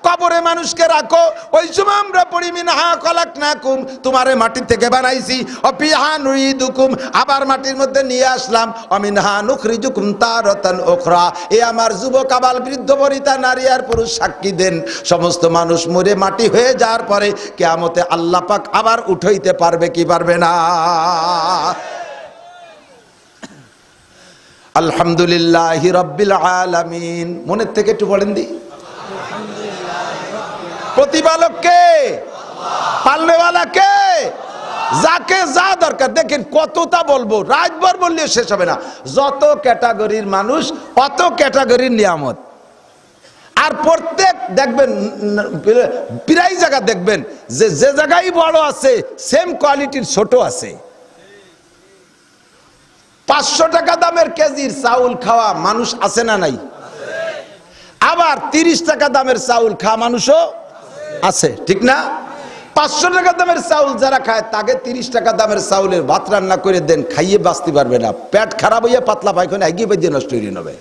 কবরে মানুষকে রাখো, ওই সময় আমরা পড়ি মিনহা খলাকনাকুম, তোমারে মাটি থেকে বানাইছি, ওয়া ফিহা নুঈদুকুম, আবার মাটির মধ্যে নিয়ে আসলাম, ওয়া মিনহা নুখরিজুকুম তারাতান উখরা। এ আমার যুবক আবাল বৃদ্ধ বনিতা নারী আর পুরুষ সাক্ষী দেন, সমস্ত মানুষ মরে মাটি হয়ে যাওয়ার পরে কিয়ামতে আল্লাহ পাক আবার উঠাইতে পারবে কি পারবে না? আলহামদুলিল্লাহি রাব্বিল আলামিন। মনের থেকে একটু বলেন দি, প্রতিপালক কে? পালনেওয়ালা কে? যাকে যা দরকার। দেখেন কতটা বলবো, রাতভর বললে শেষ হবে না। যত ক্যাটাগরির মানুষ অত ক্যাটাগরির নিয়ামত। আর প্রত্যেক দেখবেন প্রায় জায়গা দেখবেন যে জায়গায় বড় আছে সেম কোয়ালিটির ছোট আছে। 500 টাকা দামের কেজির চাউল খাওয়া মানুষ আছে না নাই? আবার 30 টাকা দামের চাউল খাওয়া মানুষও আছে, ঠিক না? 500 টাকা দামের চাউল যারা খায় তাকে 30 টাকা দামের চাউলের ভাত রান্না করে দেন, খাইয়ে বাঁচতে পারবে না, পেট খারাপ হইয়া পাতলা পায়খানা এগিয়ে বেঁধে নষ্ট হয়ে নেবে,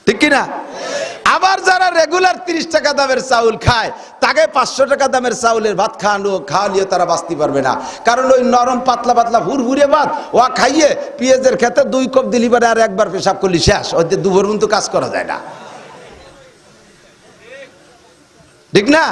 ঠিক কিনা? আবার যারা রেগুলার 30 টাকা দামের চাউল খায় তাকে 500 টাকা দামের চাউলের ভাত খাওয়ালিয়ে তারা বাঁচতে পারবে না। কারণ ওই নরম পাতলা পাতলা হুড়হুড়ে ভাত ও খাইয়ে পেঁয়াজের খেতে 2 কাপ দিলি পারে আর একবার পেশাব করলি শেষ, ওদের দুপুর পর্যন্ত কাজ করা যায় না, ঠিক না?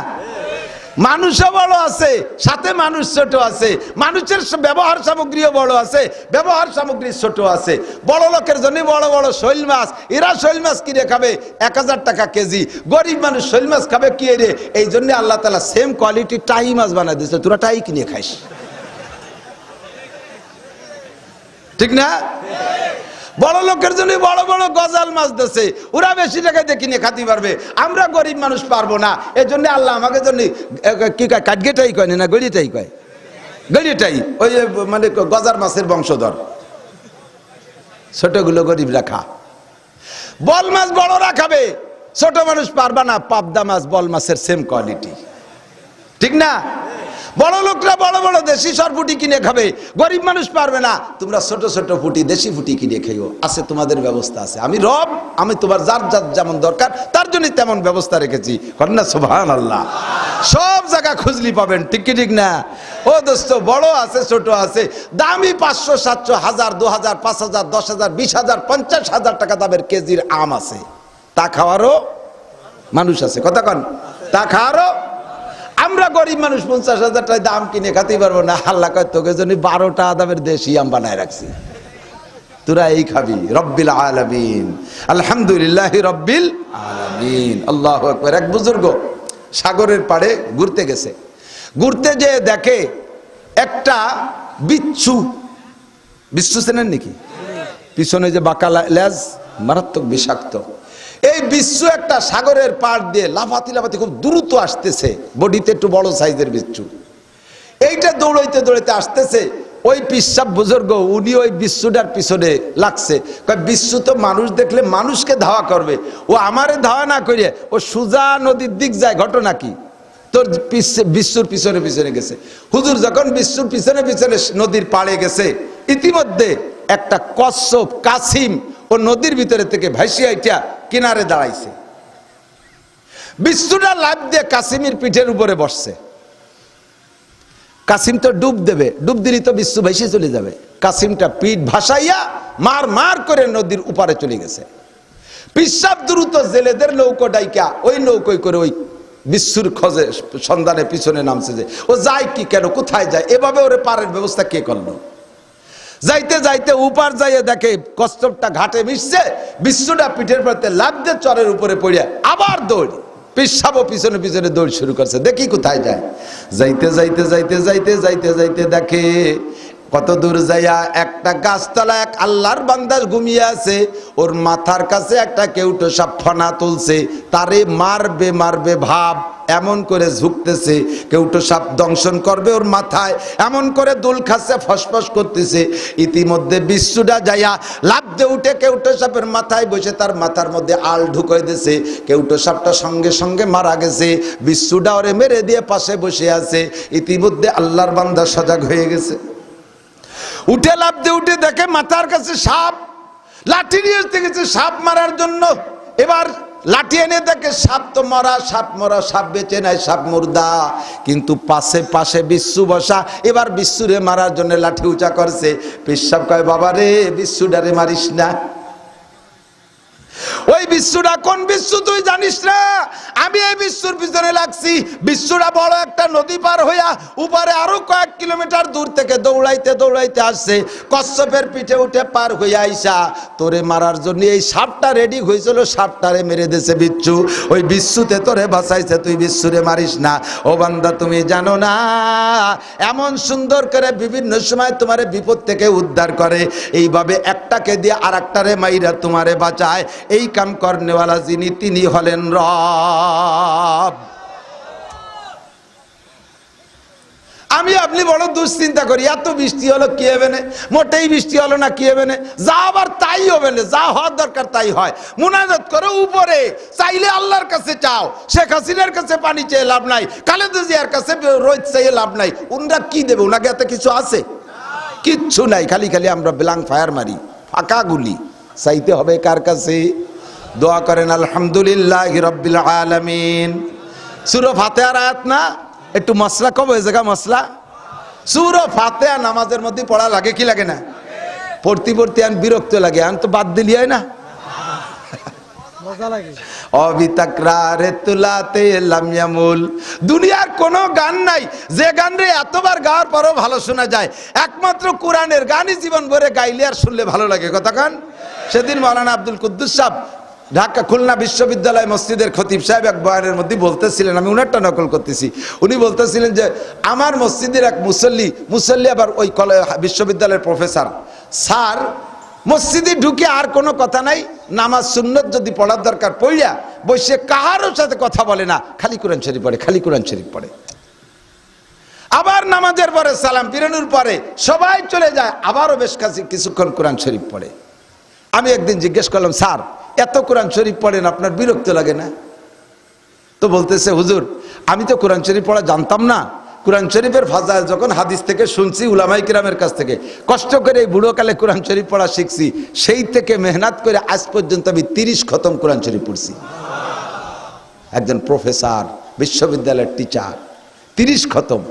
মানুষও বড় আছে, সাথে মানুষ ছোট আছে, মানুষের ব্যবহার সামগ্রীও বড় আছে, ব্যবহার সামগ্রী ছোট আছে। বড় লোকের জন্য বড় বড় শৈল মাছ, এরা শৈল মাছ কিনে খাবে 1000 টাকা কেজি, গরিব মানুষ শৈল মাছ খাবে কি রে? এই জন্য আল্লাহ তাআলা সেম কোয়ালিটি টাই মাছ বানাই দিয়েছে, তোরা টাই কিনে খাইস, ঠিক না? বড় লোকের জন্য বড় বড় গজাল মাছ দিচ্ছে, ওরা বেশি টাকা দিয়ে কিনে খাতে পারবে, আমরা গরিব মানুষ পারবো না। এজন্য আল্লাহ আমাকে জন্য কি কয়, কাঠগেটাই কয় না, গড়িটাই কয়, গড়িটাই ওই মানে গজার মাছের বংশধর, ছোটগুলো গরিব রাখা। বল মাছ বড়রা খাবে, ছোট মানুষ পারবা না। পাবদা মাছ বল মাছের সেম কোয়ালিটি, ঠিক না? বড় লোকরা বড় বড় দেশি সরপুটি কিনে খাবে, গরিব মানুষ পারবে না। তোমরা ছোট ছোট ফুটি, দেশি ফুটি কিনে খেও, আছে তোমাদের ব্যবস্থা আছে। আমি রব, আমি তোমার যার যার যেমন দরকার তার জন্য তেমন ব্যবস্থা রেখেছি। কন্যা সুবহানাল্লাহ। সব জায়গা খুঁজলি পাবেন, ঠিক কি ঠিক না? ও দোস্ত, বড় আছে ছোট আছে, দামি 500, 700, 1000, 2000, 5000, 10000, 20000, 50,000 টাকা দামের কেজির আম আছে। তা খাওয়ারও মানুষ আছে, কথা কন, তা খাওয়ারও। আমরা গরিব মানুষ 50,000 টাকা দাম কিনে খাতেই পারবো না। আল্লাহ কয় তোকে জন্য 12টা দামের দেশি আম বানায় রাখছি, তোরা এই খাবি। রব্বিল আলামিন, আলহামদুলিল্লাহ রব্বিল আলামিন, আল্লাহু আকবার। এক বুজুর্গ সাগরের পাড়ে ঘুরতে গেছে, ঘুরতে যে দেখে একটা বিচ্ছু, বিচ্ছু চেনেন নাকি? পিছনে যে বাঁকা লেজ, মারাত্মক বিষাক্ত। এই বিচ্ছু একটা সাগরের পাড় দিয়ে লাফাতি লাফাতি খুব দ্রুত আসতেছে, বডিতে একটু বড় সাইজের বিচ্ছু। এইটা দৌড়াইতে দৌড়াইতে আসতেছে। ওই পিসাব বুজুর্গ উনি ওই বিচ্ছুটার পিছনে লাগছে। বিচ্ছু তো মানুষ দেখলে মানুষকে ধাওয়া করবে, ও আমারে ধাওয়া না করে ও সুজা নদীর দিক যায়। ঘটনা কি? তোর বিচ্ছুর পিছনে পিছনে গেছে। হুজুর যখন বিচ্ছুর পিছনে পিছনে নদীর পাড়ে গেছে, ইতিমধ্যে একটা কচ্ছপ কাসিম ও নদীর ভিতরে থেকে ভাসিয়ে আইটা কিনারে দাঁড়াইছে। বিচ্ছুটা লাফ দিয়ে কাসিমের পিঠের উপরে বসছে। কাসিম তো ডুব দেবে, ডুব দিলেই তো বিচ্ছু ভাসে চলে যাবে। কাসিমটা পিঠ ভাসাইয়া মার মার করে নদীর উপারে চলে গেছে। পিসাব দ্রুত জেলেদের নৌকো ডাইকা ওই নৌকোয় করে ওই বিচ্ছুর খোঁজে সন্ধানে পিছনে নামছে। যে ও যায় কি, কেন, কোথায় যায়, এভাবে ওরে পারের ব্যবস্থা কে করলো? যাইতে যাইতে উপার যাইয়ে দেখে কচ্ছপটা ঘাটে মিশছে, বিচ্ছুটা পিঠের পড়তে লাফ দিয়ে চরের উপরে পড়িয়া আবার দৌড়, পিসাবও পিছনে পিছনে দৌড় শুরু করছে। দেখি কোথায় যায়। যাইতে যাইতে যাইতে যাইতে যাইতে যাইতে দেখে কত দূর যাইয়া একটা গাছতলা এক আল্লাহর বান্দা ঘুমিয়ে আছে, ওর মাথার কাছে একটা কেউটো সাপ ফনা তুলছে, তারে মারবে মারবে ভাব এমন করে ঝুঁকতেছে, কেউটো সাপ দংশন করবে ওর মাথায় এমন করে দুল খাচ্ছে, ফসফস করতেছে। ইতিমধ্যে বিচ্ছুটা যাইয়া লাফ দিয়ে উঠে কেউটো সাপের মাথায় বসে তার মাথার মধ্যে আল ঢুকাই দিয়েছে। কেউটো সাপটা সঙ্গে সঙ্গে মারা গেছে, বিচ্ছুটা ওরে মেরে দিয়ে পাশে বসে আছে। ইতিমধ্যে আল্লাহর বান্দা সজাগ হয়ে গেছে। উঠে লাফ দিয়ে উঠে দেখে মাথার কাছে সাপ, লাঠি নিয়ে গেছে সাপ মারার জন্য। এবার লাঠি এনে দেখে সাপ তো মরা, সাপ মরা, সাপ বেঁচে নাই, সাপ মুর্দা। কিন্তু পাশে পাশে বিচ্ছু বসা। এবার বিচ্ছুরে মারার জন্য লাঠি উঁচা করছে। পিসাব কয়, বাবা রে, বিচ্ছুটারে মারিস না। ওই বিচ্ছুটা কোন বিচ্ছু তুই জানিস না? আমি এই বিচ্ছুর পিছনে লাগছি। বিচ্ছুটা বড় একটা নদী পার হইয়া উপরে আরো কয়েক কিলোমিটার দূর থেকে দৌড়াইতে দৌড়াইতে আসছে। কচ্ছপের পিঠে উঠে পার হইয়া আইসা তোরে মারার জন্য এই সাপটা রেডি হয়েছিল, সাপটারে মেরে দিয়েছে বিচ্ছু। ওই বিচ্ছুতে তোরে বাঁচাইছে, তুই বিচ্ছুরে মারিস না। ও বান্দা, তুমি জানো না এমন সুন্দর করে বিভিন্ন সময় তোমারে বিপদ থেকে উদ্ধার করে। এইভাবে একটাকে দিয়ে আর একটারে মাইরা তোমারে বাঁচায়। এই কাম করনেওয়ালা যিনি, তিনি হলেন রব। আমি আপনি বড় দুশ্চিন্তা করি, এত বৃষ্টি হলো কি হবে না, মোটেই বৃষ্টি হলো না কি হবে না, যা আবার তাই হবে না, যা হওয়ার দরকার তাই হয়। মুনাজাত করো উপরে, চাইলে আল্লাহর কাছে চাও। শেখ হাসিনার কাছে পানি চেয়ে লাভ নাই, খালেদা জিয়ার কাছে রোদ চেয়ে লাভ নাই। উনরা কি দেবে? ওনাকে এত কিছু আছে? কিচ্ছু নাই। খালি খালি আমরা ব্ল্যাঙ্ক ফায়ার মারি, ফাঁকা গুলি। চাইতে হবে কার কাছে? দোয়া করেন আলহামদুলিল্লাহ রাব্বিল আলামিন। সূরা ফাতিহার আয়াত না, একটু মশলা কব এই জায়গা মশলা। সূরা ফাতিহা নামাজের মধ্যে পড়া লাগে কি লাগে না? পড়তে পড়তে আন বিরক্ত লাগে, আন তো বাদ দিলি হয় না, মজা লাগে। অবিতাকরারে তুলাতে লামিয়ামুল। দুনিয়ার কোনো গান নাই যে গান রে এতবার গাওয়ার পরও ভালো শোনা যায়। একমাত্র কোরআনের গানই জীবন ভরে গাইলে আর শুনলে ভালো লাগে, কথা কান। সেদিন মাওলানা আব্দুল কুদ্দুস সাহেব ঢাকা খুলনা বিশ্ববিদ্যালয় মসজিদের খতিব সাহেব এক বয়ানের মধ্যে বলতেছিলেন, আমি উনারটা নকল করতেছি। উনি বলতেছিলেন যে আমার মসজিদের এক মুসল্লি আবার ওই বিশ্ববিদ্যালয়ের প্রফেসর স্যার মসজিদে ঢুকে আর কোনো কথা নাই, নামাজ সুন্নত যদি পড়ার দরকার পড়িয়া বসে কারোর সাথে কথা বলে না, খালি কোরআন শরীফ পড়ে, খালি কোরআন শরীফ পড়ে। আবার নামাজের পরে সালাম ফিরানোর পরে সবাই চলে যায়, আবারও বেশ কিছুক্ষণ কোরআন শরীফ পড়ে। আমি একদিন জিজ্ঞেস করলাম, স্যার এত কোরআন শরীফ পড়েন, আপনার বিরক্ত লাগে না? তো বলতেছে, হুজুর আমি তো কোরআন শরীফ পড়া জানতাম না, কোরআন শরীফের ফাজাইল যখন হাদিস থেকে শুনছি উলামায়ে কিরামের কাছ থেকে, কষ্ট করে এই বুড়োকালে কোরআন শরীফ পড়া শিখছি, সেই থেকে মেহনত করে আজ পর্যন্ত আমি 30 খতম কোরআন শরীফ পড়ছি। একজন প্রফেসর, বিশ্ববিদ্যালয়ের টিচার, 30 খতম।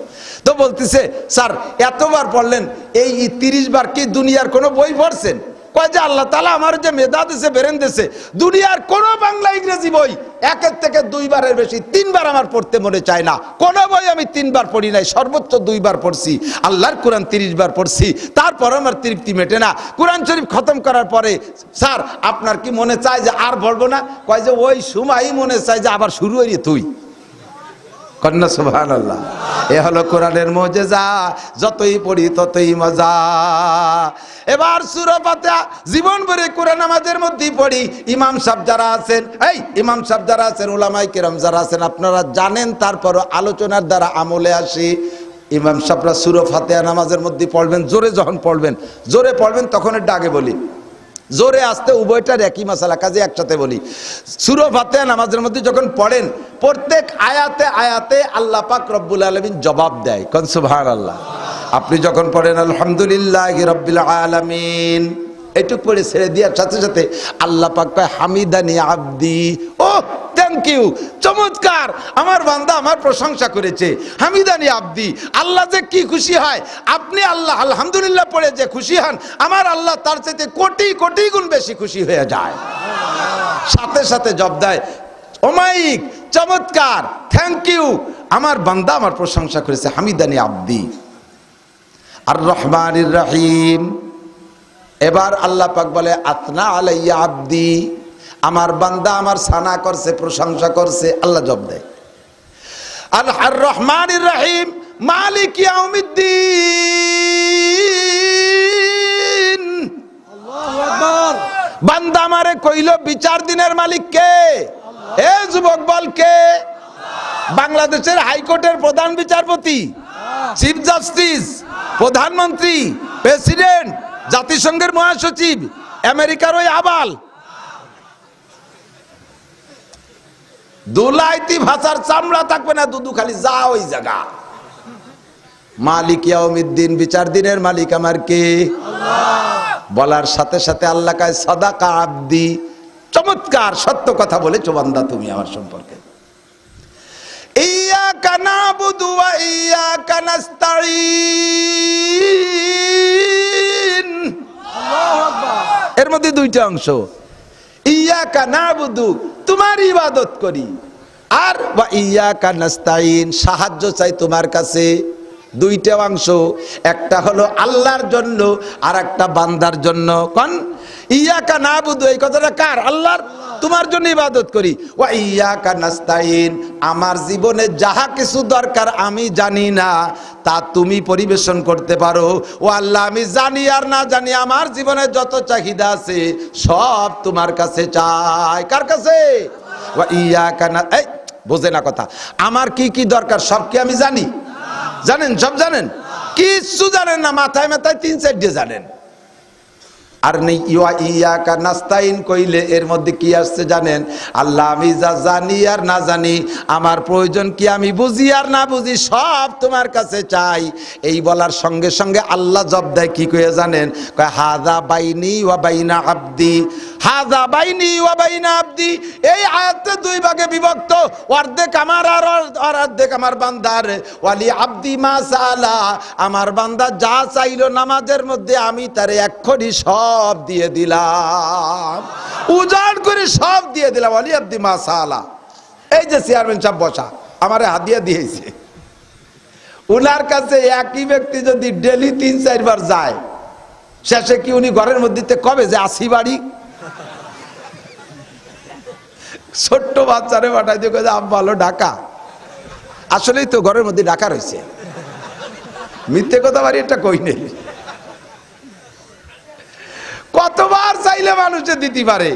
তো বলতেছে, স্যার এতবার পড়লেন, এই 30 বার কি দুনিয়ার কোনো বই পড়ছেন? কয় যে আল্লাহ তাআলা আমার যে মেধা দিয়েছে, ব্রেন দিয়েছে, দুনিয়ার কোনো বাংলা ইংরেজি বই একের থেকে 2 বারের বেশি 3 বার আমার পড়তে মনে চায় না। কোনো বই আমি 3 বার পড়ি নাই, সর্বোচ্চ 2 বার পড়ছি। আল্লাহর কোরআন 30 বার পড়ছি, তারপর আমার তৃপ্তি মেটে না। কোরআন শরীফ খতম করার পরে, স্যার আপনার কি মনে চায় যে আর পড়বো না? কয় যে ওই সময়ই মনে চায় যে আবার শুরু হইরে তুই। কন্যা সুবহানাল্লাহ। এ হলো কোরআনের মুজিজা, যতই পড়ি ততই মজা। এবার সূরা ফাতিহা জীবন ভরে কোরআন আমাদের মধ্যেই পড়ি। ইমাম সাহেব যারা আছেন, ইমাম সাহেব যারা আছেন, উলামায়ে কিরাম যারা আছেন, আপনারা জানেন, তারপরও আলোচনার দ্বারা আমলে আসি। ইমাম সাহেবরা সূরা ফাতিহা নামাজের মধ্যে পড়বেন, জোরে যখন পড়বেন, জোরে পড়বেন তখন এর আগে বলি, জোরে আসতে উভয়টার একই মাসালা, কাজে একসাথে বলি। সূরা ফাতিহা নামাজের মধ্যে যখন পড়েন, প্রত্যেক আয়াতে আয়াতে আল্লাহ পাক রব্বুল আলামিন জবাব দেয়। কোন সুবহানাল্লাহ। আপনি যখন পড়েন আলহামদুলিল্লাহি রাব্বিল আলামিন, এটুক পড়ে ছেড়ে দেওয়ার সাথে সাথে আল্লাহ পাক কয় হামিদানি আব্দি, ও থ্যাংক ইউ, চমৎকার, আমার বান্দা আমার প্রশংসা করেছে। হামিদানি আব্দি, আল্লাহ যে কি খুশি হয়, আপনি আল্লাহ আলহামদুলিল্লাহ পড়ে যে খুশি হন, আমার আল্লাহ তার চাইতে কোটি কোটি গুণ বেশি খুশি হয়ে যায়। সাথে সাথে জবাব দেয়, ওমাইক, চমৎকার, থ্যাংক ইউ, আমার বান্দা আমার প্রশংসা করেছে। হামিদানি আব্দি। আর রহমানির রহিম, এবার আল্লাহ পাক বলে আতনা আলাইয়া আব্দি, আমার বান্দা আমার সানা করছে, প্রশংসা করছে। আল্লাহ জবাব দেয় আর রহমানির রহিম মালিক ইয়াউমিদ্দিন। আল্লাহু আকবার। বান্দা আমারে কইল বিচার দিনের মালিক কে? এ যুবক বল কে? বাংলাদেশের হাইকোর্টের প্রধান বিচারপতি, চিফ জাস্টিস, প্রধানমন্ত্রী, প্রেসিডেন্ট, জাতিসংঘের মহাসচিব, আমেরিকার ওই আবাল, দুলাইতি ভাষার চামড়া থাকবে না, দুদু খালি যা ওই জায়গা। মালিক ইয়াউমিদ্দিন, বিচার দিনের মালিক আমার কে? আল্লাহ। বলার সাথে সাথে আল্লাহ কয় সাদাকা আব্দি, চমৎকার, সত্য কথা বলেছো বান্দা তুমি আমার সম্পর্কে। ইয়াকা নাবুদু ওয়া ইয়াকা নাস্তাঈন। আল্লাহু আকবার। এর মধ্যে 2টা অংশ। ইয়াকা নাবুদু, তোমার ইবাদত করি, আর ওয়া ইয়াকা নাস্তাঈন, সাহায্য চাই তোমার কাছে। 2টা অংশ, একটা হলো আল্লাহর জন্য আর একটা বান্দার জন্য। কোন? ইয়াকা নাবুদু, এই কথাটা কার? আল্লাহর। তোমার জন্য ইবাদত করি। ওয়া ইয়াকা নাস্তাঈন, আমার জীবনে যাহা কিছু দরকার আমি জানি না, তা তুমি পরিবেশন করতে পারো। ও আল্লাহ, আমি জানি আর না জানি, আমার জীবনে যত চাহিদা আছে সব তোমার কাছে চাই। কার কাছে? ওয়া ইয়াকা না, এই বোঝে না কথা। আমার কি কি দরকার সব কি আমি জানি? জানেন? সব জানেন? কিচ্ছু জানেন না, মাথায় মাথায় 3-4 দিয়ে জানেন। আর নেই ওয়া ইয়াকা নাস্তাইন কইলে এর মধ্যে কি আসছে জানেন? আল্লাহ, আমি যা জানি আর না জানি, আমার প্রয়োজন কি আমি বুঝি আর না বুঝি, সব তোমার কাছে চাই। এই বলার সঙ্গে সঙ্গে আল্লাহ জবাব দেয় কি কয়ে জানেন? কয় হাযা বাইনি ওয়া বাইনা আব্দি। হাযা বাইনি ওয়া বাইনা আব্দি, এই আয়াতে 2 ভাগে বিভক্ত, অর্ধেক আমার আর অর্ধেক আমার বান্দার। ওয়ালি আব্দি মা সালা, আমার বান্দা যা চাইলো নামাজের মধ্যে আমি তারে এক্ষুনি সব দিয়ে দিলাম, উজাড় করে সব দিয়ে দিলাম। ওয়ালি আব্দি মা সালা। এই যে চেয়ারম্যান সাহেব বসা, আমারে হাদিয়া দিয়েছে, উনার কাছে একই ব্যক্তি যদি ডেলি 3-4 বার যায়, শেষে কি উনি ঘরের মধ্যে কবে যে আসি বাড়ি? ছোট্ট বাচ্চারে পাঠাই দিয়ে যে আব্বা হলো ঢাকা, আসলেই তো ঘরের মধ্যে ঢাকা রয়েছে, মিথ্যে কথা বাড়ি এটা কই নেই। কতবার চাইলে মানুষে দিতে পারে।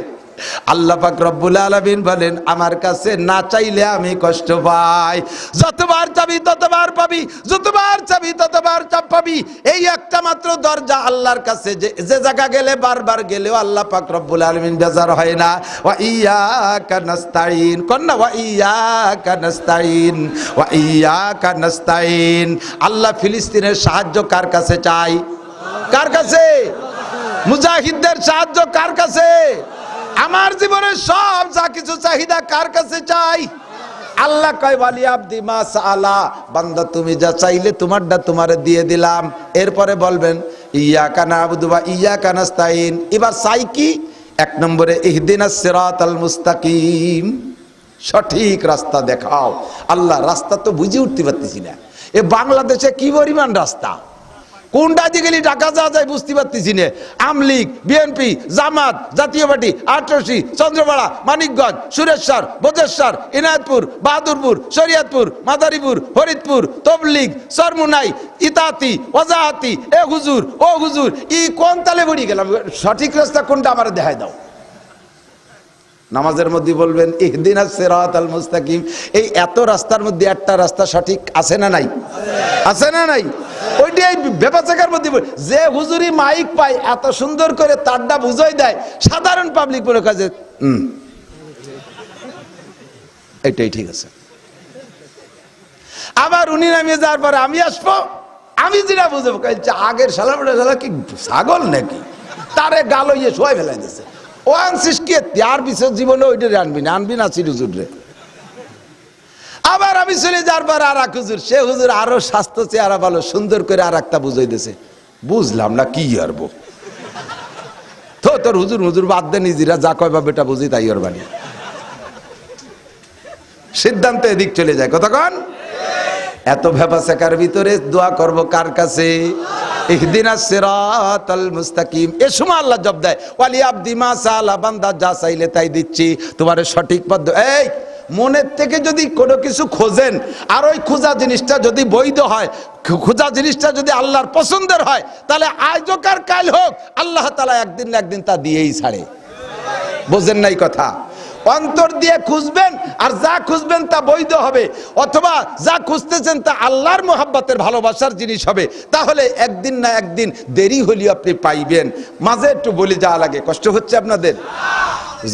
আল্লাহ পাক রব্বুল আলামিন বলেন আমার কাছে না চাইলে আমি কষ্ট পাই। যতবার চাবি ততবার পাবি, যতবার চাবি ততবার পাবি। এই একটা মাত্র দরজা আল্লাহর কাছে, যে জায়গা গেলে বারবার গেলেও আল্লাহ পাক রব্বুল আলামিন বেজার হয় না। ওয়া ইয়্যাকা নাস্তাইন, কন্না ওয়া ইয়্যাকা নাস্তাইন, ওয়া ইয়্যাকা নাস্তাইন। আল্লাহ ফিলিস্তিনের সাহায্য কার কাছে চাই? কার কাছে? মুজাহিদদের সাহায্য কার কাছে? আমার জীবনের সব যা কিছু চাহিদা কার কাছে চাই? আল্লাহ কয় ওয়ালি আব্দি মা সাআলা, বান্দা তুমি যা চাইলে তোমারটা তোমারে দিয়ে দিলাম। এরপরে বলবেন ইয়্যাকা না'বুদু ওয়া ইয়্যাকা নাস্তাইন। এবার চাই কি? এক নম্বরে ইহদিনাস সিরাতাল মুস্তাকিম, সঠিক রাস্তা দেখাও। আল্লাহ রাস্তা তো বুঝে উঠতে পারতেছি না। এ বাংলাদেশে কি পরিমাণ রাস্তা, কোনটা দিয়ে গেলে ঢাকা যাওয়া যায় বুঝতে পারতেছি না। আমলিগ, বিএনপি, জামাত, জাতীয় পার্টি, আটরশি, চন্দ্রপাড়া, মানিকগঞ্জ, সুরেশ্বর, বজেশ্বর, ইনায়তপুর, বাহাদুরপুর, শরিয়তপুর, মাদারীপুর, ফরিদপুর, তবলিগ, চরমুনাই, ইতাতি, ওজাহাতি, এ হুজুর ও হুজুর, ই কোন তালে বড়ি গেলাম? সঠিক রাস্তা কোনটা আমার দেখায় দাও। নামাজের মধ্যে বলবেন ইহদিনাস সিরাতাল মুস্তাকিম। এই এত রাস্তার মধ্যে একটা রাস্তা সঠিক আছে না নাই? আছে না নাই? ওইটাই বেবাচাকার মধ্যে যে হুজুরি মাইক পায় এত সুন্দর করে তারটা বুঝাই দেয়, সাধারণ পাবলিক বলে কাজে এটাই ঠিক আছে। আবার উনি নামিয়ে যাওয়ার পরে আমি আসবো, আমি যেটা বুঝবো আগের সালা কি ছাগল নাকি, তারে গালো ইয়ে শোয় ফেলাই দিছে। ও আনছিস কি তার বিশেষ জীবনে ওইটা আনবি না হুজুর রে। আবার আমি চলে যাওয়ার পর আর এক হুজুর, সে হুজুর আরো স্বাস্থ্য চেহারা ভালো, সুন্দর করে আর একটা বুঝাই দিয়েছে। বুঝলাম না কি আরবো তো তোর হুজুর হুজুর বাদ দে, নিজেরা যা কয় বা বেটা বুঝি তাই ওর বাণী। সিদ্ধান্ত এদিক চলে যায় কতক্ষণ। এত ভেবাচাকার ভিতরে দোয়া করব কার কাছে? ইহদিনাস সিরাতাল মুস্তাকিম। এ সময় আল্লাহ জব দেয় ওয়ালি আব্দি মা সাআলা, বান্দা যা চাইলে তাই দিচ্ছি, তোমার সঠিক পথ। এই মনের থেকে যদি কোনো কিছু খোঁজেন, আর ওই খোঁজা জিনিসটা যদি বৈধ হয়, খোঁজা জিনিসটা যদি আল্লাহর পছন্দের হয়, তাহলে আজ হোক আর কাল হোক আল্লাহ তাআলা একদিন না একদিন তা দিয়েই ছাড়ে। বোঝেন নাই কথা? অন্তর দিয়ে খুঁজবেন, আর যা খুঁজবেন তা বৈধ হবে, অথবা যা খুঁজতেছেন তা আল্লাহর মোহাব্বতের ভালোবাসার জিনিস হবে, তাহলে একদিন না একদিন দেরি হলেও আপনি পাইবেন। মাঝে একটু বলে যাওয়া লাগে, কষ্ট হচ্ছে আপনাদের।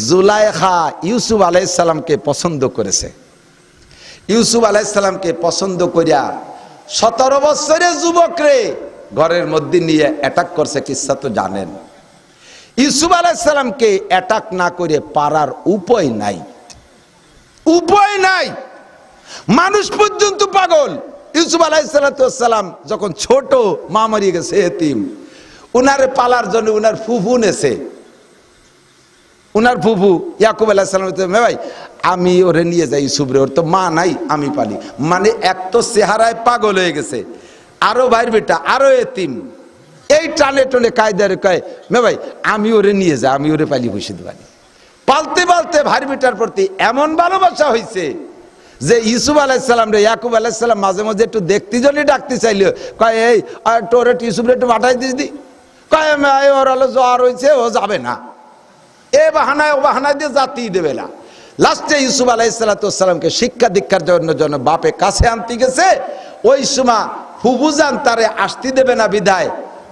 জুলাইখা ইউসুফ আলাইহিস সালামকে পছন্দ করেছে। ইউসুফ আলাইহিস সালামকে পছন্দ করিয়া 17 বছরের যুবকরে ঘরের মধ্যে নিয়ে অ্যাটাক করছে, কিসসা তো জানেন। ইউসুফ আলাইহিস সালামকে অ্যাটাক না করে পারার উপায় নাই, উপায় নাই। মানুষ পর্যন্ত পাগল। ইউসুফ আলাইহিস সালাম যখন ছোট, মা মরিয়ে গেছে, এতিম, উনারে পালার জন্য উনার ফুফু নেছে। উনার ফুফু ইয়াকুব আলাইহিস সালাম, ভাই আমি ওরে নিয়ে যাই ইউসুফ রে, ওর তো মা নাই, আমি পালি। মানে এক তো চেহারায় পাগল হয়ে গেছে, আরো ভাইয়ের বেটা, আরো এতিম। এই টানে টনে কায়দারে কয় মে ভাই আমি ওরে নিয়ে যাই, আমি ওরে পালি বসে দেবানি। পালতে পালতে ভাই বেটার প্রতি এমন ভালোবাসা হয়েছে যে ইউসুফ আলাইহিস সালাম রে ইয়াকুব আলাইহিস সালাম মাঝে মাঝে একটু দেখতে জন্য ডাকতে চাইলে কয় এই তোরে ইউসুফ রে একটু পাঠাই দিস দি। কয় ওর হলো জ্বর হয়েছে, ও যাবে না। এ বাহানায় ও বাহানায় দিয়ে জাতিই দেবে না। লাস্টে ইউসুফ আলাইহিস সালামকে শিক্ষা দীক্ষার জন্য বাপে কাছে আনতে গেছে। ওই সময় ফুবুজান তারে আসতে দেবে না বিদায়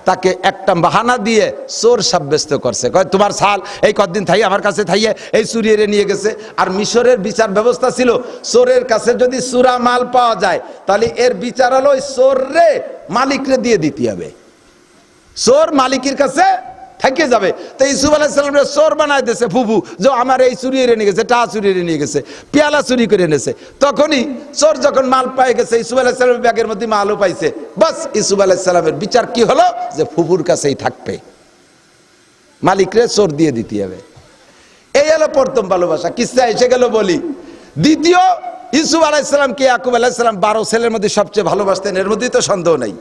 তাকে একটা বাহানা দিয়ে চোর সাব্যস্ত করছে। কয় তোমার সাল এই কতদিন থাই আমার কাছে থাইয়ে এই চুরিয়ে নিয়ে গেছে। আর মিশরের বিচার ব্যবস্থা ছিল, চোরের কাছে যদি চুরা মাল পাওয়া যায় তাহলে এর বিচার হলো ওই চোর রে মালিকরে দিয়ে দিতে হবে, চোর মালিকের কাছে থেকে যাবে। তো ইউসুফ আলাইহিস সালাম চোর বানায় দিয়েছে ফুবু, যে আমার এই চুরিয়ে নিয়ে গেছে, টা চুরিয়ে নিয়ে গেছে, পেয়ালা চুরি করে এনেছে। তখনই চোর যখন মাল পাই গেছে, ইউসুফ আলাইহিস সালামের ব্যাগের মধ্যে মালও পাইছে, বাস ইউসুফ আলাইহিস সালামের বিচার কি হলো যে ফুবুর কাছেই থাকবে, মালিকরে চোর দিয়ে দিতে হবে। এই হলো প্রথম ভালোবাসা। কিসা এসে গেল বলি। দ্বিতীয়, ইউসুফ আলাইহিস সালামকে ইয়াকুব আলাইহিস সালাম 12 ছেলের মধ্যে সবচেয়ে ভালোবাসতেন, এর মধ্যে তো সন্দেহ নাই।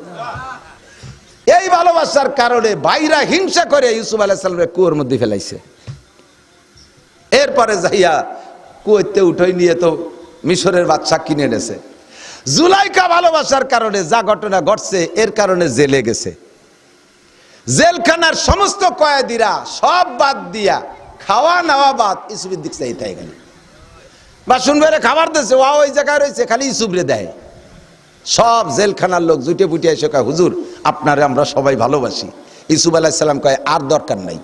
এই ভালোবাসার কারণে ভাইরা হিংসা করে ইউসুফ আলাইহিস সালামের কুয়োর মধ্যে ফেলাইছে। এরপরে যাইয়া কুয়োতে উঠাই নিয়ে তো মিশরের বাদশা কিনে এনেছে। জুলাইখা ভালোবাসার কারণে যা ঘটনা ঘটছে এর কারণে জেলে গেছে। জেলখানার সমস্ত কয়েদিরা সব বাদ দিয়া, খাওয়া নেওয়া বাদ, ইসুফের দিক চাই তাই গেল। বা শুনবে খাবার দিচ্ছে, ওই জায়গায় রয়েছে, খালি ইসুফরে দেয়। সব জেলখানার লোক জুটে পুটে এসে কয়, হুজুর আপনারে আমরা সবাই ভালোবাসি। ইসুফ আলাইহিস সালাম কয়, আর দরকার নাই।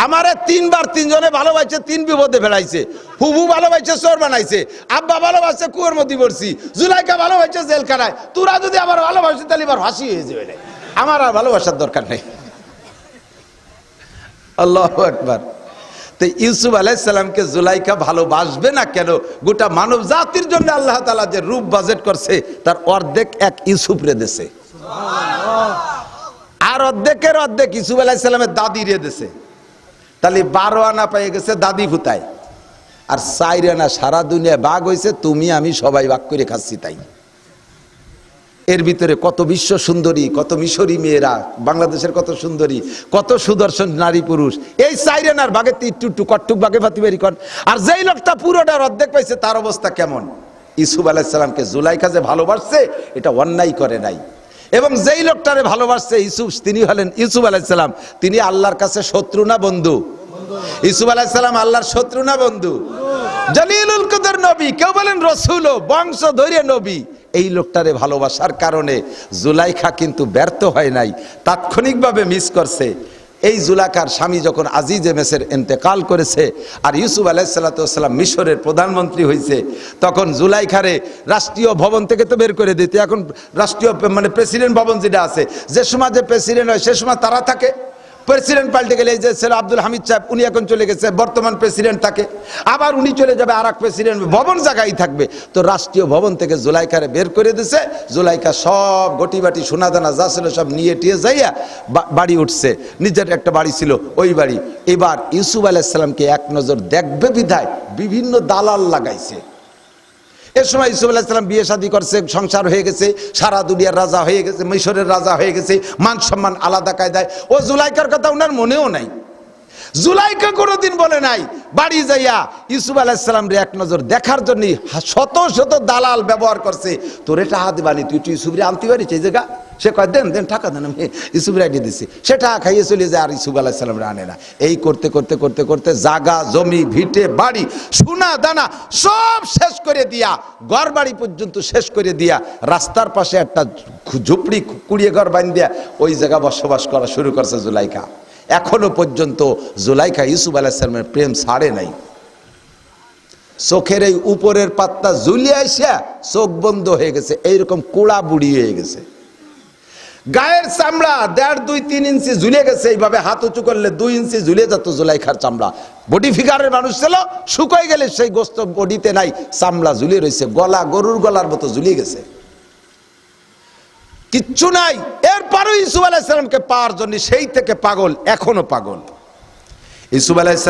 আমারে 3 বার 3 জনে ভালোবাসছে, 3 বিপদে ফেলাইছে। ফুফু ভালোবাসছে, চোর বানাইছে। আব্বা ভালোবাসছে, কুয়োর মধ্যে পড়ছি। জুলাইকা ভালোবাসছে, জেলখানায়। তোরা যদি আবার ভালোবাসি তাহলে এবার ফাঁসি হয়ে যাবে। আমার আর ভালোবাসার দরকার নেই। আল্লাহু আকবার। তো ইউসুফ আলাইহিস সালামকে জুলাইকা ভালোবাসবে না কেন? গোটা মানব জাতির জন্য আল্লাহ তাআলা যে রূপ বাজেট করছে, তার অর্ধেক এক ইউসুফ রে দিয়েছে, আর অর্ধেকের অর্ধেক ইউসুফ আলাইহিস সালামের দাদি রে দিয়েছে। তাহলে 12 আনা পেয়ে গেছে দাদি ফুতায়, আর 4 আনা সারা দুনিয়া ভাগ হয়েছে, তুমি আমি সবাই ভাগ করে খাচ্ছি। তাই এর ভিতরে কত বিশ্ব সুন্দরী, কত মিশরী মেয়েরা, বাংলাদেশের কত সুন্দরী, কত সুদর্শন নারী পুরুষ, এই 4 আনার ভাগে একটু কট্টুক ভাগে ফাতিবারি কর। আর যেই লোকটা পুরোটার অর্ধেক পাইছে, তার অবস্থা কেমন? ইউসুফ আলাইহিস সালামকে জুলাইখা যে ভালোবাসছে, এটা অন্যায় করে নাই। এবং যেই লোকটারে ভালোবাসছে ইউসুফ, তিনি হলেন ইউসুফ আলাইহিস সালাম। তিনি আল্লাহর কাছে শত্রু না বন্ধু? ইউসুফ আলাইহিস সালাম আল্লাহর শত্রু না বন্ধু? জলিলুল কদর নবী, কেউ বলেন রসুল, বংশ ধরে নবী। এই লোকটারে ভালোবাসার কারণে জুলাইখা কিন্তু ব্যর্থ হয় নাই, তাৎক্ষণিকভাবে মিস করছে। এই জুলাইখার স্বামী যখন আজিজে মেসের ইন্তেকাল করেছে, আর ইউসুফ আলাইহিস সালাম মিশরের প্রধানমন্ত্রী হয়েছে, তখন জুলাইখারে রাষ্ট্রীয় ভবন থেকে তো বের করে দিতে। এখন রাষ্ট্রীয় মানে প্রেসিডেন্ট ভবন যেটা আছে, যে সময় যে প্রেসিডেন্ট হয় সে সময় তারা থাকে। প্রেসিডেন্ট পাল্টে গেলে, এই যে ছিল আব্দুল হামিদ সাহেব, উনি এখন চলে গেছে, বর্তমান প্রেসিডেন্ট থাকে। আবার উনি চলে যাবে, আর এক প্রেসিডেন্ট, ভবন জায়গায় থাকবে। তো রাষ্ট্রীয় ভবন থেকে জুলাইখারে বের করে দিছে। জুলাইখা সব গটি বাটি সোনাদানা যা ছিল সব নিয়ে টিয়ে যাইয়া বাড়ি উঠছে। নিজের একটা বাড়ি ছিল, ওই বাড়ি। এবার ইউসুফ আলাইহিস সালামকে এক নজর দেখবে বিধায় বিভিন্ন দালাল লাগাইছে। এ সময় ইউসুফ আলাইহিস সালাম বিয়ে শাদী করছে, সংসার হয়ে গেছে, সারা দুনিয়ার রাজা হয়ে গেছে, মিশরের রাজা হয়ে গেছে, মান সম্মান আলাদা কায়দায়। ও জুলাইখার কথা ওনার মনেও নাই। জুলাইখা কোনোদিন বলে নাই, বাড়ি যাইয়া ইউসুফ আলাইহিস সালাম রে এক নজর দেখার জন্য শত শত দালাল ব্যবহার করছে। তোর এটা হাত বানি, তুই ইউসুফ রে আনতে পারিস এই জায়গা? সে কয় দেন দেন, টাকা দেন, আমি ইউসুফ রে আইডিয়া দিচ্ছি। সে টাকা খাইয়ে চলে যায়, আর ইউসুফ আলাইহিস সালাম রে আনে না। এই করতে করতে করতে করতে জাগা জমি ভিটে বাড়ি সোনা দানা সব শেষ করে দিয়া, ঘর বাড়ি পর্যন্ত শেষ করে দিয়া, রাস্তার পাশে একটা ঝুপড়ি কুড়িয়ে ঘর বান দিয়া ওই জায়গা বসবাস করা শুরু করছে জুলাইখা। এখনো পর্যন্ত জুলাইখা ইউসুফ আলাইহিস সালামের প্রেম ছাড়ে নাই। চোখের এই উপরের পাত্তা ঝুলিয়ে আসিয়া চোখ বন্ধ হয়ে গেছে, এইরকম কোড়া বুড়ি হয়ে গেছে। গায়ের চামড়া 1.5, 2, 3 ইঞ্চি ঝুলে গেছে। এইভাবে হাত উঁচু করলে 2 ইঞ্চি ঝুলে যেত জুলাইখার চামড়া। বডি ফিগারের মানুষ ছিল, শুকাই গেলে সেই গোস্ত বডিতে নাই, চামড়া ঝুলে রয়েছে, গলা গরুর গলার মতো ঝুলিয়ে গেছে, কিচ্ছু নাই। এরপরও ইউসুফ আলাইহিস সালামকে পাওয়ার জন্য সেই থেকে পাগল, এখনো পাগল। ইউসুফ আলাইহিস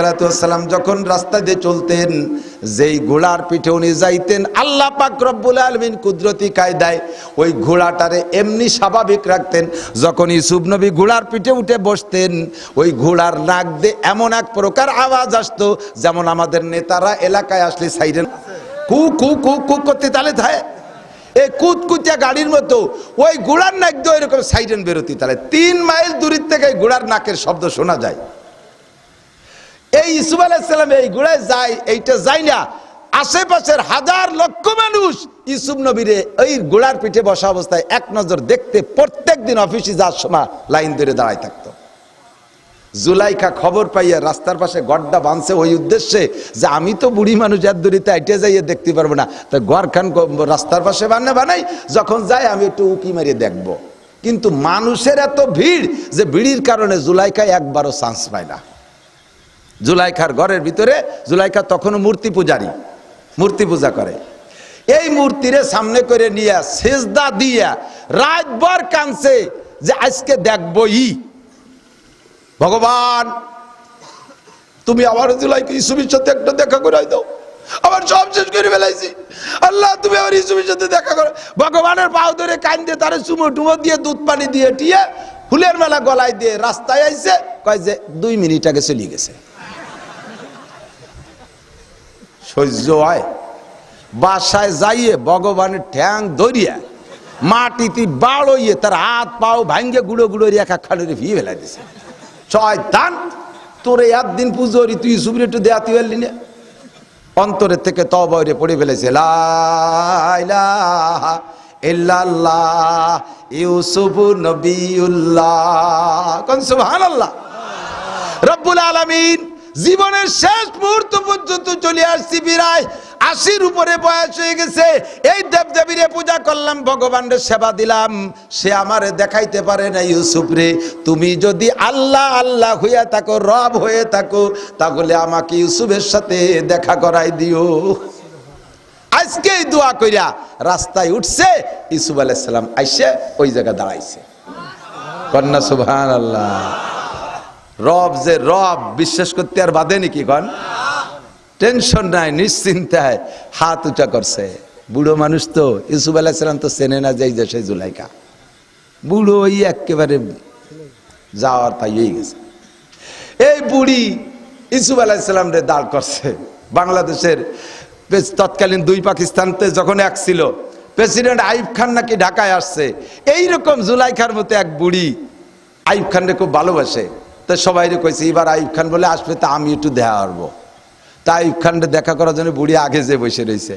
সালাম যখন রাস্তা দিয়ে চলতেন, যেই ঘোড়ার পিঠে উনি যাইতেন, আল্লাহ পাক রব্বুল আলামিন কুদরতি কায়দায় ওই ঘোড়াটারে এমনি স্বাভাবিক রাখতেন। যখন ইউসুফ নবী ঘোড়ার পিঠে উঠে বসতেন, ওই ঘোড়ার নাক দিয়ে এমন এক প্রকার আওয়াজ আসতো, যেমন আমাদের নেতারা এলাকায় আসলে সাইরেন কু কু কু কু করতে তালে থাকে, এই কুতকুতিয়া গাড়ির মতো ওই ঘোড়ার নাক দিয়ে এরকম সাইরেন বেরোতি তালে। 3 মাইল দূরের থেকে ঘোড়ার নাকের শব্দ শোনা যায়। এই ইউসুফ আলাইহিস সালাম এই ঘোড়ায় যায়, এইটা যায় না, আশেপাশের হাজার লক্ষ মানুষ ইউসুফ নবীরে ওই ঘোড়ার পিঠে বসা অবস্থায় এক নজর দেখতে প্রত্যেক দিন অফিসে যাওয়ার সময় লাইন ধরে দাঁড়ায় থাকতো। জুলাইখা খবর পাইয়া রাস্তার পাশে গড্ডা বাঁধছে ওই উদ্দেশ্যে যে আমি তো বুড়ি মানুষ, এর দূরিতে আইটে যাইয়ে দেখতে পারবো না, তো গড়খান রাস্তার পাশে বানাই, যখন যাই আমি একটু উকি মারিয়ে দেখব। কিন্তু মানুষের এত ভিড় যে ভিড়ির কারণে জুলাইখা একবারও চান্স পায় না। জুলাইখার ঘরের ভিতরে, জুলাইখা তখনও মূর্তি পূজারী, মূর্তি পূজা করে। এই মূর্তিরে সামনে করে নিয়ে সেজদা দিয়া রাতভর কাঁদছে যে আজকে দেখবই, ভগবান তুমি আমার জুলাইখা ইউসুফের সাথে একটা দেখা করে দাও, আমার সব শেষ করে ফেলাইছি, আল্লাহ তুমি আমার ইউসুফের সাথে দেখা করো। ভগবানের পাও ধরে কান্দে, তারে চুমো টুমো দিয়ে দুধ পানি দিয়ে টিয়ে ফুলের মালা গলায় দিয়ে রাস্তায় আইছে, কয় যে 2 মিনিট আগে চলে গেছে। সহ্য হয়? বাসায় যাইয়ে ভগবানের ঠ্যাং ধরিয়া মাটিতে বাড়ইয়ে তার হাত পাও ভাঙ্গে গুঁড়ো গুঁড়ো একা খাড়ে ভিয়ে ফেলা দিছে। শয়তান, তোরে একদিন পুজোরি তুই ইউসুফরে একটু দেয়াতি পারলি না? অন্তরের থেকে তওবা পড়ে ফেলেছে, লা ইলাহা ইল্লাল্লাহ ইউসুফ নবিউল্লাহ। কোন সুবহানাল্লাহ। রব্বুল আলামিন জীবনের শেষ মুহূর্ত পর্যন্ত চলে আসছি, বিরায় 80-র উপরে বয়স হয়ে গেছে। এই দেবদেবীরে পূজা করলাম, ভগবানের সেবা দিলাম, সে আমারে দেখাইতে পারে না ইউসুফ রে, তুমি যদি আল্লাহ আল্লাহ হইয়া থাকো, রব হয়ে থাকো, তাহলে আমাকে ইউসুফের সাথে দেখা করাই দিও। আজকে দোয়া কইরা রাস্তায় উঠছে, ইউসুফ আলাইহিস সালাম আইসে ওই জায়গা দাঁড়াইছে। কন্যা সুবহানাল্লাহ। রব যে রব বিশ্বাস করতে আর বাদে নাকি? কন টেনশন নাই, নিশ্চিন্তায় হাত উঁচা করছে। বুড়ো মানুষ তো, ইউসুফ আলাইহিস সালাম তো চেনে না যে সেই জুলাইখা। বুড়ো ওই একেবারে যাওয়ার তাই হয়ে গেছে। এই বুড়ি ইউসুফ আলাইহিস সালাম রে দাঁড় করছে। বাংলাদেশের তৎকালীন দুই পাকিস্তানতে যখন এক ছিল, প্রেসিডেন্ট আইয়ুব খান নাকি ঢাকায় আসছে, এইরকম জুলাইখার মতো এক বুড়ি আইয়ুব খানরে খুব ভালোবাসে। তো সবাই কইছে এবার আইয়ুব খান বলে আসবে, তা আমি একটু দেখা করবো। তা আইয়ুব খানরে দেখা করার জন্য বুড়ি আগে যে বসে রয়েছে।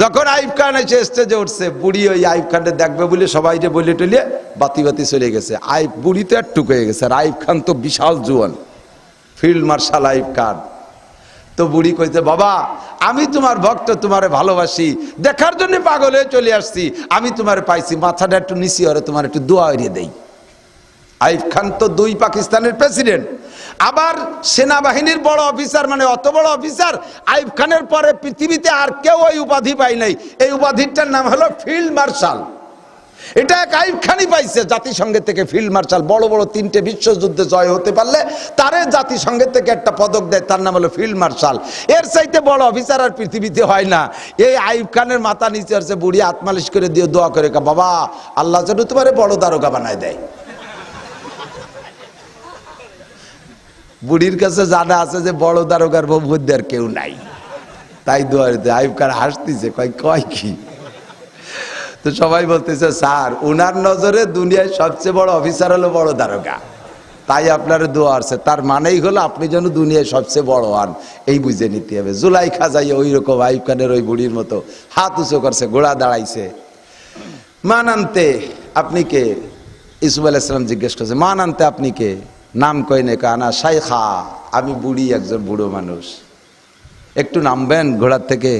যখন আইয়ুব খান এসে স্টেজে উঠছে, বুড়ি ওই আইয়ুব খানরে দেখবে বলে সবাই বলে টলিয়ে বাতি বাতি চলে গেছে। বুড়ি তো একটুক হয়ে গেছে, আর আইয়ুব খান তো বিশাল জোয়ান, ফিল্ড মার্শাল আইয়ুব খান। তো বুড়ি কইতে, বাবা আমি তোমার ভক্ত, তোমারে ভালোবাসি, দেখার জন্য পাগল হয়ে চলে আসছি, আমি তোমারে পাইছি, মাথাটা একটু নিচি হরে তোমার একটু দোয়া হইয়ে দেই। আইয়ুব খান তো দুই পাকিস্তানের প্রেসিডেন্ট, আবার সেনাবাহিনীর বড় অফিসার, মানে অত বড় অফিসার আইয়ুব খানের পরে পৃথিবীতে আর কেউ ওই উপাধি পাই নাই। এই উপাধিটার নাম হলো ফিল্ড মার্শাল। এটা এক আইয়ুব খানই পাইছে জাতিসংঘের থেকে। ফিল্ড মার্শাল বড় বড় 3টে বিশ্বযুদ্ধে জয় হতে পারলে তারে জাতিসংঘের থেকে একটা পদক দেয়, তার নাম হলো ফিল্ড মার্শাল। এর চাইতে বড় অফিসার আর পৃথিবীতে হয় না। এই আইয়ুব খানের মাথা নিচে আসছে, বুড়ি আত্মালিশ করে দিয়ে দোয়া করে, বাবা আল্লাহ যেন তোমারে বড় দারোগা বানায় দেয়। বুড়ির কাছে জানা আছে যে বড় দারোগার বুদ্ধি আর কেউ নাই, তাই দোয়া। আইয়ুব খান হাসতেছে, কয় কি? তো সবাই বলতেছে, স্যার উনার নজরে দুনিয়ায় সবচেয়ে বড় অফিসার হলো বড় দারোগা, তাই আপনার দোয়া আছে। তার মানেই হলো আপনি যেন দুনিয়ায় সবচেয়ে বড় হন, এই বুঝে নিতে হবে। জুলাইখা যাইয়া ওই রকম আইয়ুব খানের ওই বুড়ির মতো হাত উঁচু করছে, ঘোড়া দাঁড়াইছে। মান আনতে আপনি কে? ইউসুফ আলাইহিস সালাম জিজ্ঞেস করছে, মান আনতে আপনি কে? নাম কই নে? কানা শাইখা, আমি বুড়ি, একজন বুড়ো মানুষ। একটু নামবেন ঘোড়ার থেকে?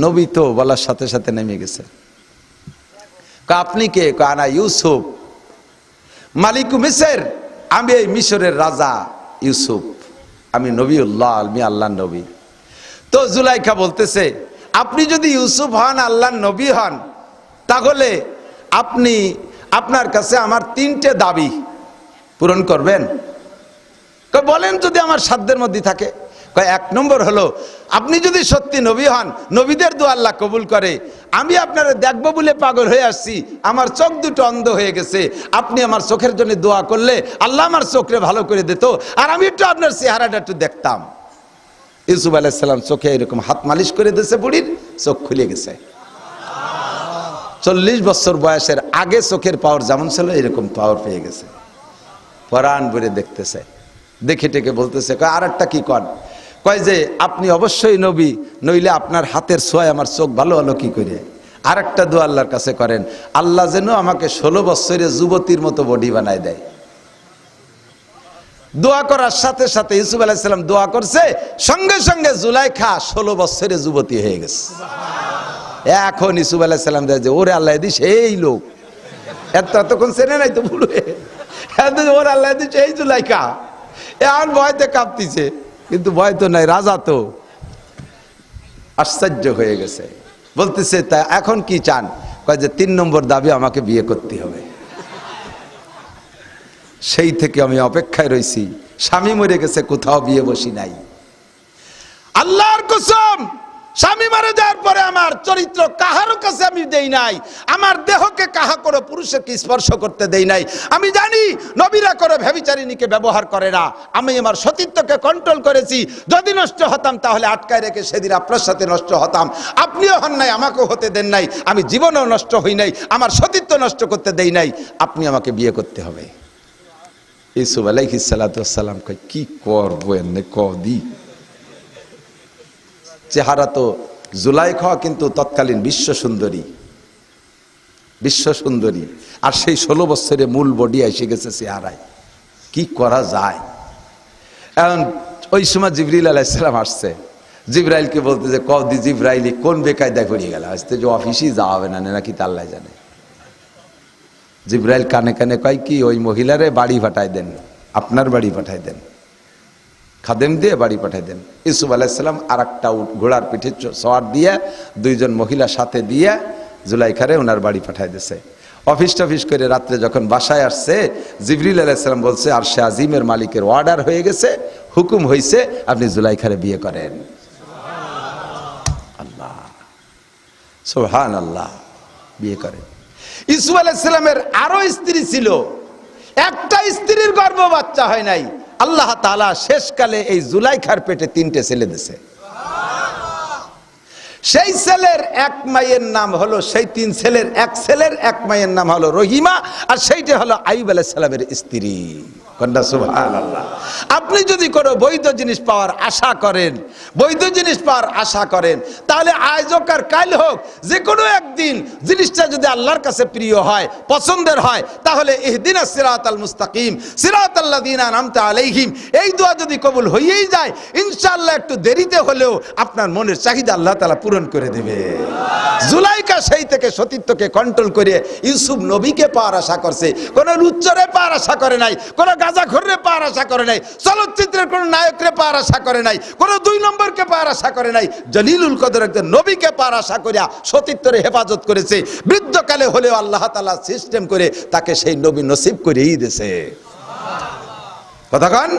নবী তো বলার সাথে সাথে নেমে গেছে। আপনি কে? কানা ইউসুফ মালিকু মিসর, আমি এই মিশরের রাজা ইউসুফ, আমি নবীউল্লাহ, আমি আল্লাহর নবী। তো জুলাইখা বলতেছে, আপনি যদি ইউসুফ হন, আল্লাহর নবী হন, তাহলে আপনি, আপনার কাছে আমার 3টে দাবি পূরণ করবেন। বলেন যদি আমার সাধ্যের মধ্যে থাকে। 1 নম্বর হলো, আপনি যদি সত্যি নবী হন, নবীদের দোয়া আল্লাহ কবুল করে, আমি আপনারা দেখবো বলে পাগল হয়ে আসছি, আমার চোখ দুটো অন্ধ হয়ে গেছে, আপনি আমার চোখের জন্য দোয়া করলে আল্লাহ আমার চোখে ভালো করে দিত, আর আমি একটু আপনার চেহারাটা একটু দেখতাম। ইউসুফ আলাইহিস সালাম চোখে এরকম হাত মালিশ করে দিয়েছে, বুড়ির চোখ খুলে গেছে। 40 বছর বয়সের আগে চোখের পাওয়ার যেমন ছিল, এরকম পাওয়ার পেয়ে গেছে। পরাণ ভরে দেখতেছে, দেখে টেকে বলতেছে, আর একটা কি কন? কয় যে আপনি অবশ্যই নবী, নইলে আপনার হাতের ছোঁয়ায় আমার চোখ ভালো হলো কি করে? আর একটা দোয়া আল্লাহর কাছে করেন, আল্লাহ যেন আমাকে 16 বছরের যুবতীর মতো বডি বানায় দেয়। দোয়া করার সাথে সাথে ইউসুফ আলাইহিস সালাম দোয়া করছে, সঙ্গে সঙ্গে জুলাইখা 16 বছরের যুবতী হয়ে গেছে। এখন ইউসুফ আলাইহিস সালাম দেখে, ওরে আল্লাহ দিস এই লোক, এতক্ষণ চেনে নাই তো বুড়ো, ওর আল্লাহ দিস এই জুলাইখা। এখন ভয়তে কাঁপতিছে, কিন্তু ভয় তো নাই, রাজা তো। আশ্চর্য হয়ে গেছে, বলতেছে তা এখন কি চান? কয় যে 3 নম্বর দাবি, আমাকে বিয়ে করতে হবে। সেই থেকে আমি অপেক্ষায় রয়েছি, স্বামী মরে গেছে, কোথাও বিয়ে বসি নাই। আল্লাহর কসম, স্বামী মারা যাওয়ার পরে আমার চরিত্র কাহারও কাছে আমি দেই নাই, আমার দেহকে কাহা করে পুরুষকে স্পর্শ করতে দেই নাই। আমি জানি নবীরা করে ব্যভিচারিণীকে ব্যবহার করে না। আমি আমার সতীত্বকে কন্ট্রোল করেছি। যদি নষ্ট হতাম তাহলে আটকায় রেখে সেদিন আপনার সাথে নষ্ট হতাম। আপনিও হন নাই, আমাকেও হতে দেন নাই। আমি জীবনেও নষ্ট হই নাই, আমার সতীত্ব নষ্ট করতে দেই নাই। আপনি আমাকে বিয়ে করতে হবে। ইউসুফ আলাইহিস সালাতু ওয়াস সালাম কই কি করব এনে কদি। চেহারা তো জুলাইখা কিন্তু তৎকালীন বিশ্ব সুন্দরী, আর সেই 16 বছরে মূল বডি এসে গেছে চেহারায়। কি করা যায়? এখন ওই সময় জিবরিল আলাইহিস সালাম আসছে। জিব্রাইলকে বলতে যে কদি জিব্রাইলি কোন বেকায়দায় পড়ে গেল, আসতে যে অফিসেই যাওয়া হবে না নাকি তা আল্লাহ জানে। জিব্রাইল কানে কানে কয় কি ওই মহিলারে বাড়ি পাঠায় দেন, আপনার বাড়ি পাঠায় দেন, খাদেম দিয়ে বাড়ি পাঠায় দেন। ইউসুফ আলাইহিস সালাম আর একটা ঘোড়ার পিঠে সওয়ার দিয়ে 2 জন মহিলা সাথে দিয়ে জুলাইখারে ওনার বাড়ি পাঠায় দিয়েছে। অফিস টফিস করে রাত্রে যখন বাসায় আসছে, জিবরিল আলাইহিস সালাম বলছে আরশে আজিমের মালিকের অর্ডার হয়ে গেছে, হুকুম হয়েছে, আপনি জুলাইখারে বিয়ে করেন। আল্লাহ সুবহানাল্লাহ, বিয়ে করেন। ইউসুফ আলাইহিস সালামের আরো স্ত্রী ছিল, একটা স্ত্রীর গর্ভ বাচ্চা হয় নাই। আল্লাহ তাআলা শেষকালে এই জুলাইখার পেটে 3টে ছেলে দিয়েছে। সেই ছেলের এক মায়ের নাম হলো, সেই 3 ছেলের এক ছেলের এক মায়ের নাম হলো রহিমা, আর সেইটা হলো আইয়ুব আলাইহিস সালামের স্ত্রী। কন্যা সুবহানাল্লাহ। আপনি যদি কোনো বৈধ জিনিস পাওয়ার আশা করেন, তাহলে আজ হোক আর কাল হোক, যে কোনো একদিন জিনিসটা যদি আল্লাহর কাছে প্রিয় হয়, পছন্দের হয়, তাহলে ইহদিনাস সিরাতাল মুস্তাকিম সিরাতাল্লাযিনা আনআমতা আলাইহিম, এই দোয়া যদি কবুল হয়েই যায়, ইনশাআল্লাহ একটু দেরিতে হলেও আপনার মনের চাহিদা আল্লাহ তাআলা পূরণ করে দেবে। জুলাইখা সেই থেকে সতীত্বকে কন্ট্রোল করে ইউসুফ নবীকে পাওয়ার আশা করছে, কোন লুচ্চরে পাওয়ার আশা করে নাই, কোন গাঁজাখোররে পাওয়ার আশা করে নাই, চলচ্চিত্রের কোন নায়করে পাওয়ার আশা করে নাই, কোন 2 নম্বরকে পাওয়ার আশা করে নাই। জলিলুল কদর একজন নবীকে পাওয়ার আশা করিয়া সতীত্বের হেফাজত করেছে। বৃদ্ধকালে হলেও আল্লাহ তাআলা সিস্টেম করে তাকে সেই নবী নসিব করেই দিয়েছে। কথাক্ষণ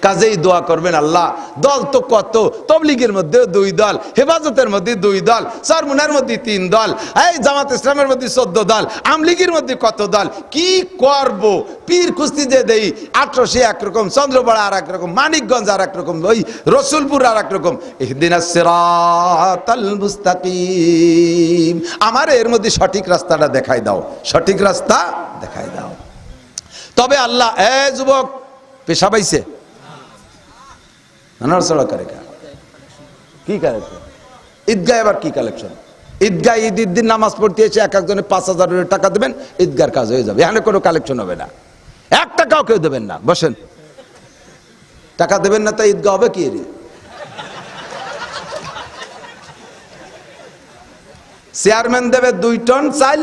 কাজেই দোয়া করবেন, আল্লাহ দল তো কত, তবলিগের মধ্যে 2 দল, হেফাজতের মধ্যে 2 দল, সরমুনার মধ্যে 3 দল, এই জামাত ইসলামের মধ্যে 14 দল, আমলিগের মধ্যে কত দল। কি করব? পীর কুস্তি যে দেই 1800 একরকম, চন্দ্রপাড়া আর একরকম, মানিকগঞ্জ আর একরকম, ওই রসুলপুর আর একরকম। ইহদিনাস সিরাতাল মুস্তাকিম, আমার এর মধ্যে সঠিক রাস্তাটা দেখাই দাও, সঠিক রাস্তা দেখাই দাও। তবে আল্লাহ, এ যুবক পেশা পাইছে কি কালেকশন? ঈদগাহ এবার কি কালেকশন? ঈদগাহ ঈদের দিন নামাজ পড়তে এসে এক একজনে 5000 টাকা দেবেন, ঈদগার কাজ হয়ে যাবে। এখানে কোনো কালেকশন হবে না, 1 টাকাও কেউ দেবেন না। বসেন, টাকা দেবেন না, তাই ঈদগাহ হবে কি? চেয়ারম্যান দেবে 2 টন চাল,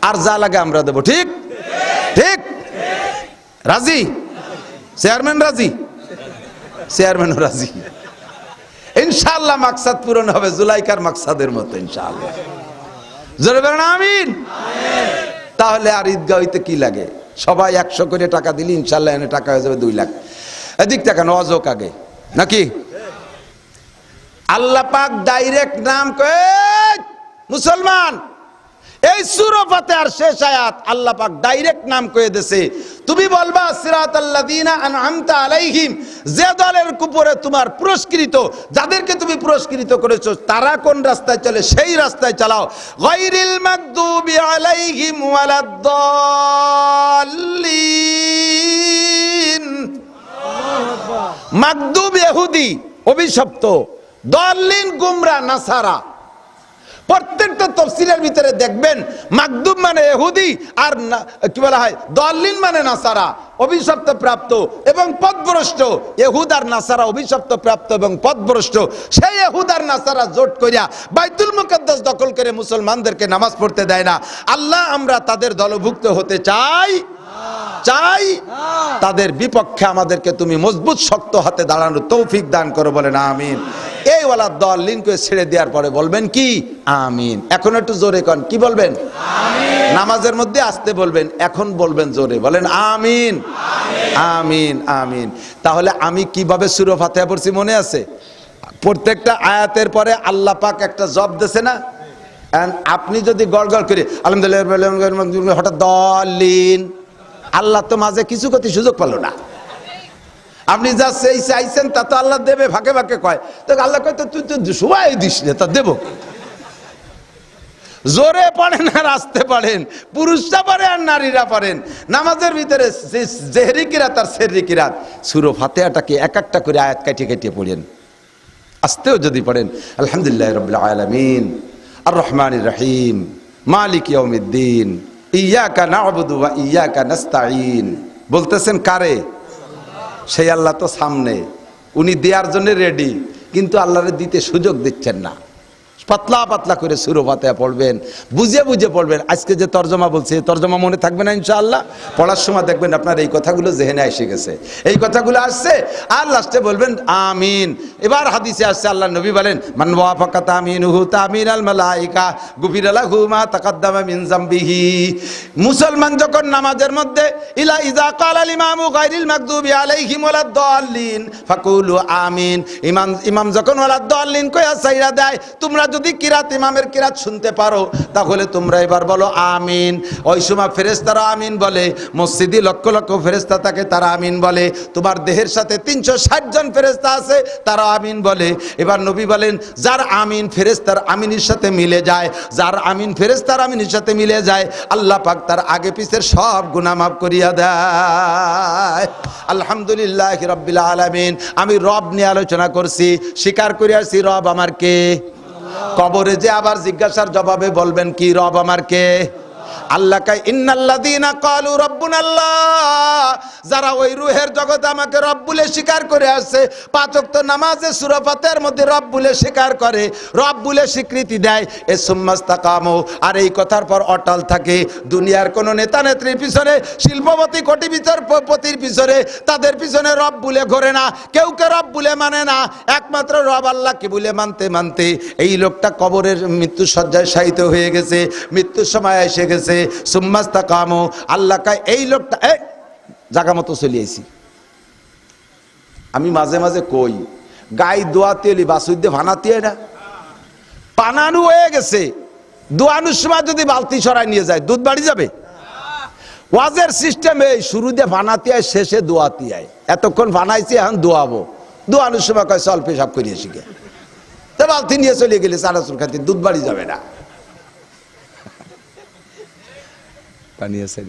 আর যা লাগে আমরা দেবো। ঠিক ঠিক, রাজি? চেয়ারম্যান রাজি? চেয়ারম্যানও রাজি। ইনশাআল্লাহ মাকসাদ পূরণ হবে জুলাইখার মাকসাদের মতো, ইনশাআল্লাহ। জোরে বলেন আমিন। তাহলে আর ঈদগাহ হইতে কি লাগে? সবাই 100 করে টাকা দিলি ইনশাআল্লাহ এনে টাকা হয়ে যাবে 2 লাখ। এদিক টাকা নজক আগে নাকি? আল্লাহ পাক ডাইরেক্ট নাম কয়ে মুসলমান, এই সূরা ফাতিহার শেষ আয়াত আল্লাহ পাক ডাইরেক্ট নাম কয়ে দেছে। তুমি বলবা সিরাতাল্লাযিনা আনআমতা আলাইহিম, যে দলের উপরে তোমার পুরস্কৃত, যাদেরকে তুমি পুরস্কৃত করেছো তারা কোন রাস্তায় চলে সেই রাস্তায় চালাও। গায়রিল মাগদুবি আলাইহিম ওয়ালাদ-দাল্লিন। মাগদুব ইহুদি, অভিশপ্ত, দাল্লিন গুমরা, নাসারা। প্রত্যেকটা তাফসীরের ভিতরে দেখবেন মাগদুব মানে ইহুদি, আর কি বলা হয় দাল্লিন মানে নাসারা, অভিশপ্ত প্রাপ্ত এবং পথভ্রষ্ট। ইহুদ আর নাসারা অভিশপ্ত প্রাপ্ত এবং পথভ্রষ্ট। সেই ইহুদ আর নাসারা জোট করিয়া বাইতুল মুকাদ্দাস দখল করে মুসলমানদেরকে নামাজ পড়তে দেয় না। আল্লাহ আমরা তাদের দলভুক্ত হতে চাই, তাদের বিপক্ষে আমাদেরকে তুমি মজবুত শক্ত হাতে দাঁড়ানোর তৌফিক দান করো, বলেন আমিন। এই ওয়ালাদ-দাল্লিনকে ছেড়ে দেওয়ার পরে বলবেন কি? আমিন। এখন একটু জোরে কন, কি বলবেন? আমিন। নামাজের মধ্যে আসতে বলবেন, এখন বলবেন জোরে, বলেন আমিন আমিন আমিন। তাহলে আমি কিভাবে সূরা ফাতিহা পড়ছি মনে আছে? প্রত্যেকটা আয়াতের পরে আল্লাহ পাক একটা জব দিয়েছে না? আপনি যদি গড়গড় করে আলহামদুলিল্লাহ হঠাৎ দলিন, আল্লাহ তো মাঝে কিছু করতে সুযোগ পেল না। আপনি যা সেই চাইছেন তা তো আল্লাহ দেবে, ফাঁকে ফাঁকে কয়। তো আল্লাহ কয় তো তুই তো সবাই দিস না, তা দেবো। জোরে পড়েন আর আসতে পারেন, পুরুষরা পারে আর নারীরা পারেন। নামাজের ভিতরে জেহরি কিরাত আর সেহরি কিরাত, সূরা ফাতিহাটাকে এক একটা করে আয়াত কাটিয়ে কাটিয়ে পড়েন। আস্তেও যদি পড়েন আলহামদুলিল্লাহ রাব্বিল আলামিন আর রহমানির রহিম মালিক ইয়াউমিদ্দিন ইয়্যাকা না'বুদু ওয়া ইয়্যাকা নাস্তাঈন, বলতেছেন কারে? সেই আল্লাহ তো সামনে, উনি দেওয়ার জন্য রেডি, কিন্তু আল্লাহরে দিতে সুযোগ দিচ্ছেন না। পাতলা পাতলা করে সূরা ফাতিহা পড়বেন, বুঝে বুঝে পড়বেন। আজকে যে তরজমা বলছে, তরজমা মনে থাকবে না ইনশাআল্লাহ। পড়ার সময় দেখবেন আপনার এই কথাগুলো জেহেনে এসে গেছে, এই কথাগুলো আসছে, আর লাস্টে বলবেন আমিন। এবার হাদিসে আসছে, আল্লাহ নবী বলেন মান ওয়াফাকা তামিনুহু তামিনাল মালাইকা গুফিরা লাহু মা তাকাদ্দামা মিন যামবিহি। মুসলমান যখন নামাজের মধ্যে ইলা ইযা ক্বালাল ইমামু গায়রিল মাগদুবি আলাইহিম ওয়ালাদ দাল্লিন ফাকুলু আমিন, ইমাম যখন ওয়ালাদ দাল্লিন কইয়া সাইরা দেয়, তোমরা যদি কিরাত ইমামের কিরাত শুনতে পারো তাহলে তোমরা এবার বলো আমিন। ওই সময় ফেরেশতারা আমিন বলে, মসজিদে লক্ষ লক্ষ ফেরেশতা থাকে, তারা আমিন বলে। তোমার দেহের সাথে 360 জন ফেরেশতা আছে, তারা আমিন বলে। এবার নবী বলেন যার আমিন ফেরেশতার আমিনের সাথে মিলে যায়, যার আমিন ফেরেশতার আমিনের সাথে মিলে যায়, আল্লাহ পাক তার আগে পিছের সব গুনাহ মাফ করিয়া দেয়। আলহামদুলিল্লাহি রাব্বিল আলামিন। আমি রব নিয়ে আলোচনা করছি, স্বীকার করে আসছি রব আমার কে। কবরে যে আবার জিজ্ঞাসার জবাবে বলবেন কি? রব আমার কে? আল্লাহ কয় ইন্নাল্লাযীনা ক্বালু রাব্বুনাল্লাহ, যারা ওই রূহের জগতে আমাকে রব বলে স্বীকার করে আসছে, পাঁচ ওয়াক্ত নামাজে সূরা ফাতিহার মধ্যে রব বলে স্বীকার করে, রব বলে স্বীকৃতি দেয়, এ সুম্মাস্তাকামু, আর এই কথার পর অটল থাকে। দুনিয়ার কোন নেতা নেত্রীর পিছনে, শিল্পপতি কোটি বিচারপতির পিছনে, তাদের পিছনে রব বলে ঘোরে না, কেউ কে রব বলে মানে না, একমাত্র রব আল্লাহকে বলে মানতে মানতে এই লোকটা কবরের মৃত্যু শয্যায় শায়িত হয়ে গেছে, মৃত্যুর সময় এসে গেছে। সুম্মাস্তাকামু, আল্লাহ কয় এই লোকটা জায়গা মতো চলে আইছি। আমি মাঝে মাঝে কই গাই দোয়াতে এলি বাসুদ্দে ভানাতে না, পানানু হয়ে গেছে, দোয়ানুর সময় যদি বালতি সরাই নিয়ে যায় দুধ বাড়ি যাবে? ওয়াজের সিস্টেম এই, শুরু দিয়ে ভানাতে আয়, শেষে দোয়াতে আয়। এতক্ষণ ভানাইছি, এখন দোয়াবো। দোয়ানুর সময় কয় চল পেশাব করিয়ে শিখে, তা বালতি নিয়ে চলে গেলে চানাচুর খাতে দুধ বাড়ি যাবে না। পানি আছে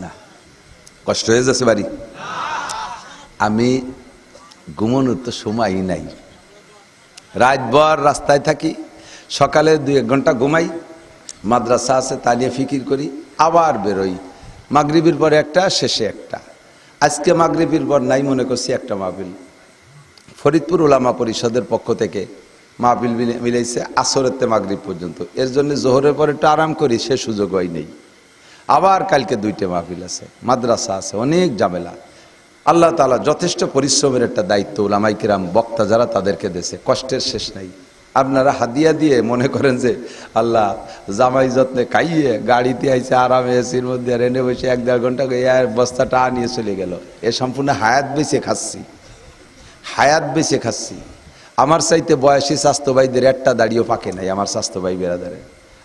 না? কষ্ট হয়ে যাচ্ছে বাড়ি। আমি ঘুমানোর তো সময়ই নাই, রাতভর রাস্তায় থাকি, সকালে 2-1 ঘন্টা ঘুমাই, মাদ্রাসা আছে তা নিয়ে ফিকির করি, আবার বেরোই। মাগরিবের পরে একটা, শেষে একটা। আজকে মাগরিবের পর নাই, মনে করছি একটা মাহফিল ফরিদপুর উলামা পরিষদের পক্ষ থেকে মাহফিল মিলাইছে আসরেতে মাগরিব পর্যন্ত। এর জন্য জোহরের পরে একটু আরাম করি, সে সুযোগ হয় নেই। আবার কালকে 2টে মাহফিল আছে, মাদ্রাসা আছে, অনেক ঝামেলা। আল্লাহ তাআলা যথেষ্ট পরিশ্রমের একটা দায়িত্ব উলামায়ে কিরাম বক্তা যারা তাদেরকে দিয়েছে, কষ্টের শেষ নাই। আপনারা হাদিয়া দিয়ে মনে করেন যে আল্লাহ জামাই যত্নে খাইয়ে গাড়িতে আইছে আরামে এসির মধ্যে রেনে বসে 1-1.5 ঘন্টা বস্তাটা নিয়ে চলে গেল। এ সম্পূর্ণ হায়াত বেঁচে খাচ্ছি, হায়াত বেঁচে খাচ্ছি। আমার চাইতে বয়সী স্বাস্থ্য ভাইদের একটা দাড়িও পাকে নাই, আমার স্বাস্থ্য ভাই বেরাদারে।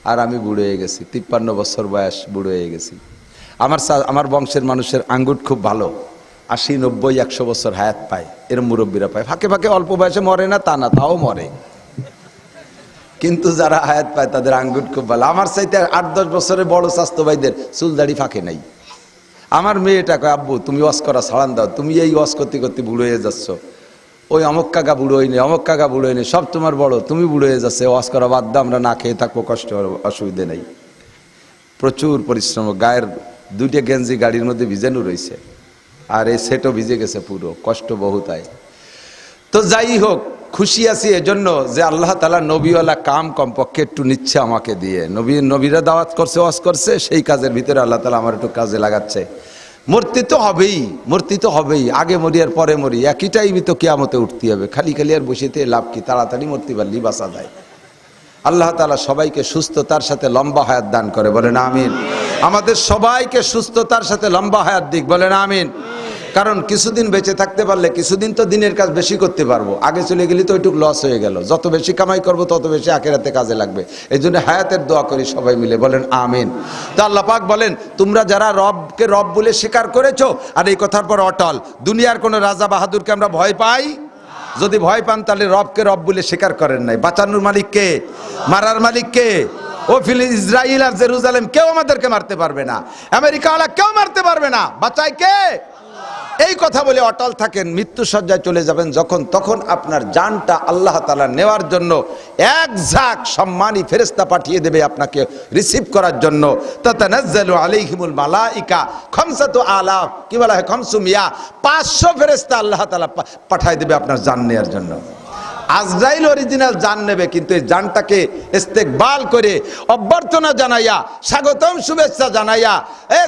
আর আমি বুড়ো হয়ে গেছি, 53 বছর বয়স, বুড়ো হয়ে গেছি। আমার বংশের মানুষের আঙ্গুট খুব ভালো, 80, 90, 100 বছর হায়াত পায়, এর মুরব্বীরা পায়। ফাঁকে ফাঁকে অল্প বয়সে মরে না তা না, তাও মরে, কিন্তু যারা হায়াত পায় তাদের আঙ্গুট খুব ভালো। আমার চাইতে 8-10 বছরের বড় স্বাস্থ্য ভাইদের চুল দাড়ি ফাঁকে নাই। আমার মেয়েটা কয় আব্বু তুমি ওয়াজ করা ছাড়ান দাও, তুমি এই ওয়াজ করতে করতে বুড়ো হয়ে যাচ্ছ। ওই অমক কাকা বুড়ো হয়নি, অমক কাকা বুড়ো হয়নি, সব তোমার বড়, তুমি বুড়ো হয়ে যাচ্ছে, ওয়াজ করা বাদ দাও, আমরা না খেয়ে থাকবো, কষ্ট অসুবিধে নেই। প্রচুর পরিশ্রম, গায়ের 2টে গেঞ্জি গাড়ির মধ্যে ভিজানো রয়েছে, আর এই সেটও ভিজে গেছে পুরো, কষ্ট বহুত হয়। তো যাই হোক, খুশি আছি এজন্য যে আল্লাহ তাআলা নবীওয়ালা কাম কমপক্ষে একটু নিচ্ছে আমাকে দিয়ে। নবীরা দাওয়াত করছে, ওয়াজ করছে, সেই কাজের ভিতরে আল্লাহ তাআলা আমার একটু কাজে লাগাচ্ছে। মূর্তি তো হবেই, মূর্তি তো হবেই, আগে মরি আর পরে মরি, একই টাইমই তো কিয়ামতে উঠতে হবে। খালি খালি আর বসেতে লাভ কি? তাড়াতাড়ি মরতে পারলি বাঁচা যায়। আল্লাহ তাআলা সবাইকে সুস্থতার সাথে লম্বা হায়াত দান করে, বলেন আমিন। আমাদের সবাইকে সুস্থতার সাথে লম্বা হায়াত দিক, বলেন আমিন। কারণ কিছুদিন বেঁচে থাকতে পারলে কিছুদিন তো দিনের কাজ বেশি করতে পারবো, আগে চলে গেলে তো ওইটুক লস হয়ে গেল। যত বেশি কামাই করবো তত বেশি আখিরাতে কাজে লাগবে। এই জন্য হায়াতের দোয়া করি সবাই মিলে, বলেন আমিন। তো আল্লাহ পাক বলেন, তোমরা যারা রবকে রব বলে স্বীকার করেছো আর এই কথার পর অটল, দুনিয়ার কোনো রাজা বাহাদুরকে আমরা ভয় পাই? যদি ভয় পান তাহলে রবকে রব বলে স্বীকার করেন নাই। বাঁচানোর মালিক কে? মারার মালিক কে? ও ইসরাইল আর জেরুজালেম কেউ আমাদেরকে মারতে পারবে না, আমেরিকাওয়ালা কেউ মারতে পারবে না, বাঁচায় কে? এই কথা বলে অটল থাকেন। মৃত্যু সজ্জায় চলে যাবেন যখন, তখন আপনার জানটা আল্লাহ তাআলা নেওয়ার জন্য এক ঝাঁক সম্মানী ফেরেশতা পাঠিয়ে দেবে আপনাকে রিসিভ করার জন্য। তাতানাজ্জালু আলাইহিমুল মালাইকা খামসাতু আলাফ, কি বলা হয়, খামসুমিয়া, 500 ফেরেশতা আল্লাহ তাআলা পাঠিয়ে দেবে আপনার জান নেওয়ার জন্য। আজরাইল অরিজিনাল জান নেবে, কিন্তু এই জানটাকে ইস্তেকবাল করে অভ্যর্থনা জানাইয়া, স্বাগতম শুভেচ্ছা জানাইয়া,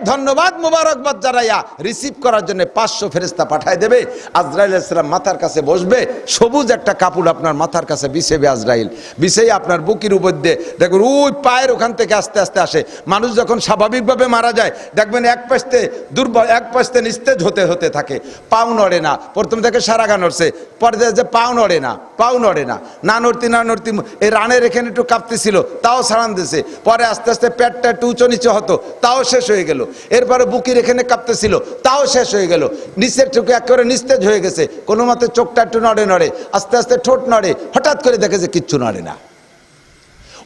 ধন্যবাদ মুবারকবাদ জানাইয়া রিসিভ করার জন্য 500 ফেরেশতা পাঠায় দেবে। আজরাইল আলাইহিস সালাম মাথার কাছে বসবে, সবুজ একটা কাপড় আপনার মাথার কাছে বিছাবে আজরাইল, বিছেই আপনার বুকের উপর দিয়ে দেখুন ওই পায়ের ওখান থেকে আস্তে আস্তে আসে। মানুষ যখন স্বাভাবিকভাবে মারা যায় দেখবেন এক পাশে দুর্বল, এক পাশে নিস্তেজ হতে হতে থাকে, পাও নড়ে না। প্রথম থেকে সারাগা নড়ছে, পরে যে পাও নড়ে না, পাও নড়ে না, না নড়তি না নড়তি, এই রানের এখানে একটু কাঁপতেছিল তাও ছাড়ান দিয়েছে, পরে আস্তে আস্তে পেটটা একটু উঁচু নিচে হতো তাও শেষ হয়ে গেল, এরপরে বুকের এখানে কাঁপতেছিল তাও শেষ হয়ে গেল, নিচের টুকু একেবারে নিস্তেজ হয়ে গেছে, কোনো মতে চোখটা একটু নড়ে নড়ে, আস্তে আস্তে ঠোঁট নড়ে, হঠাৎ করে দেখে যে কিচ্ছু নড়ে না।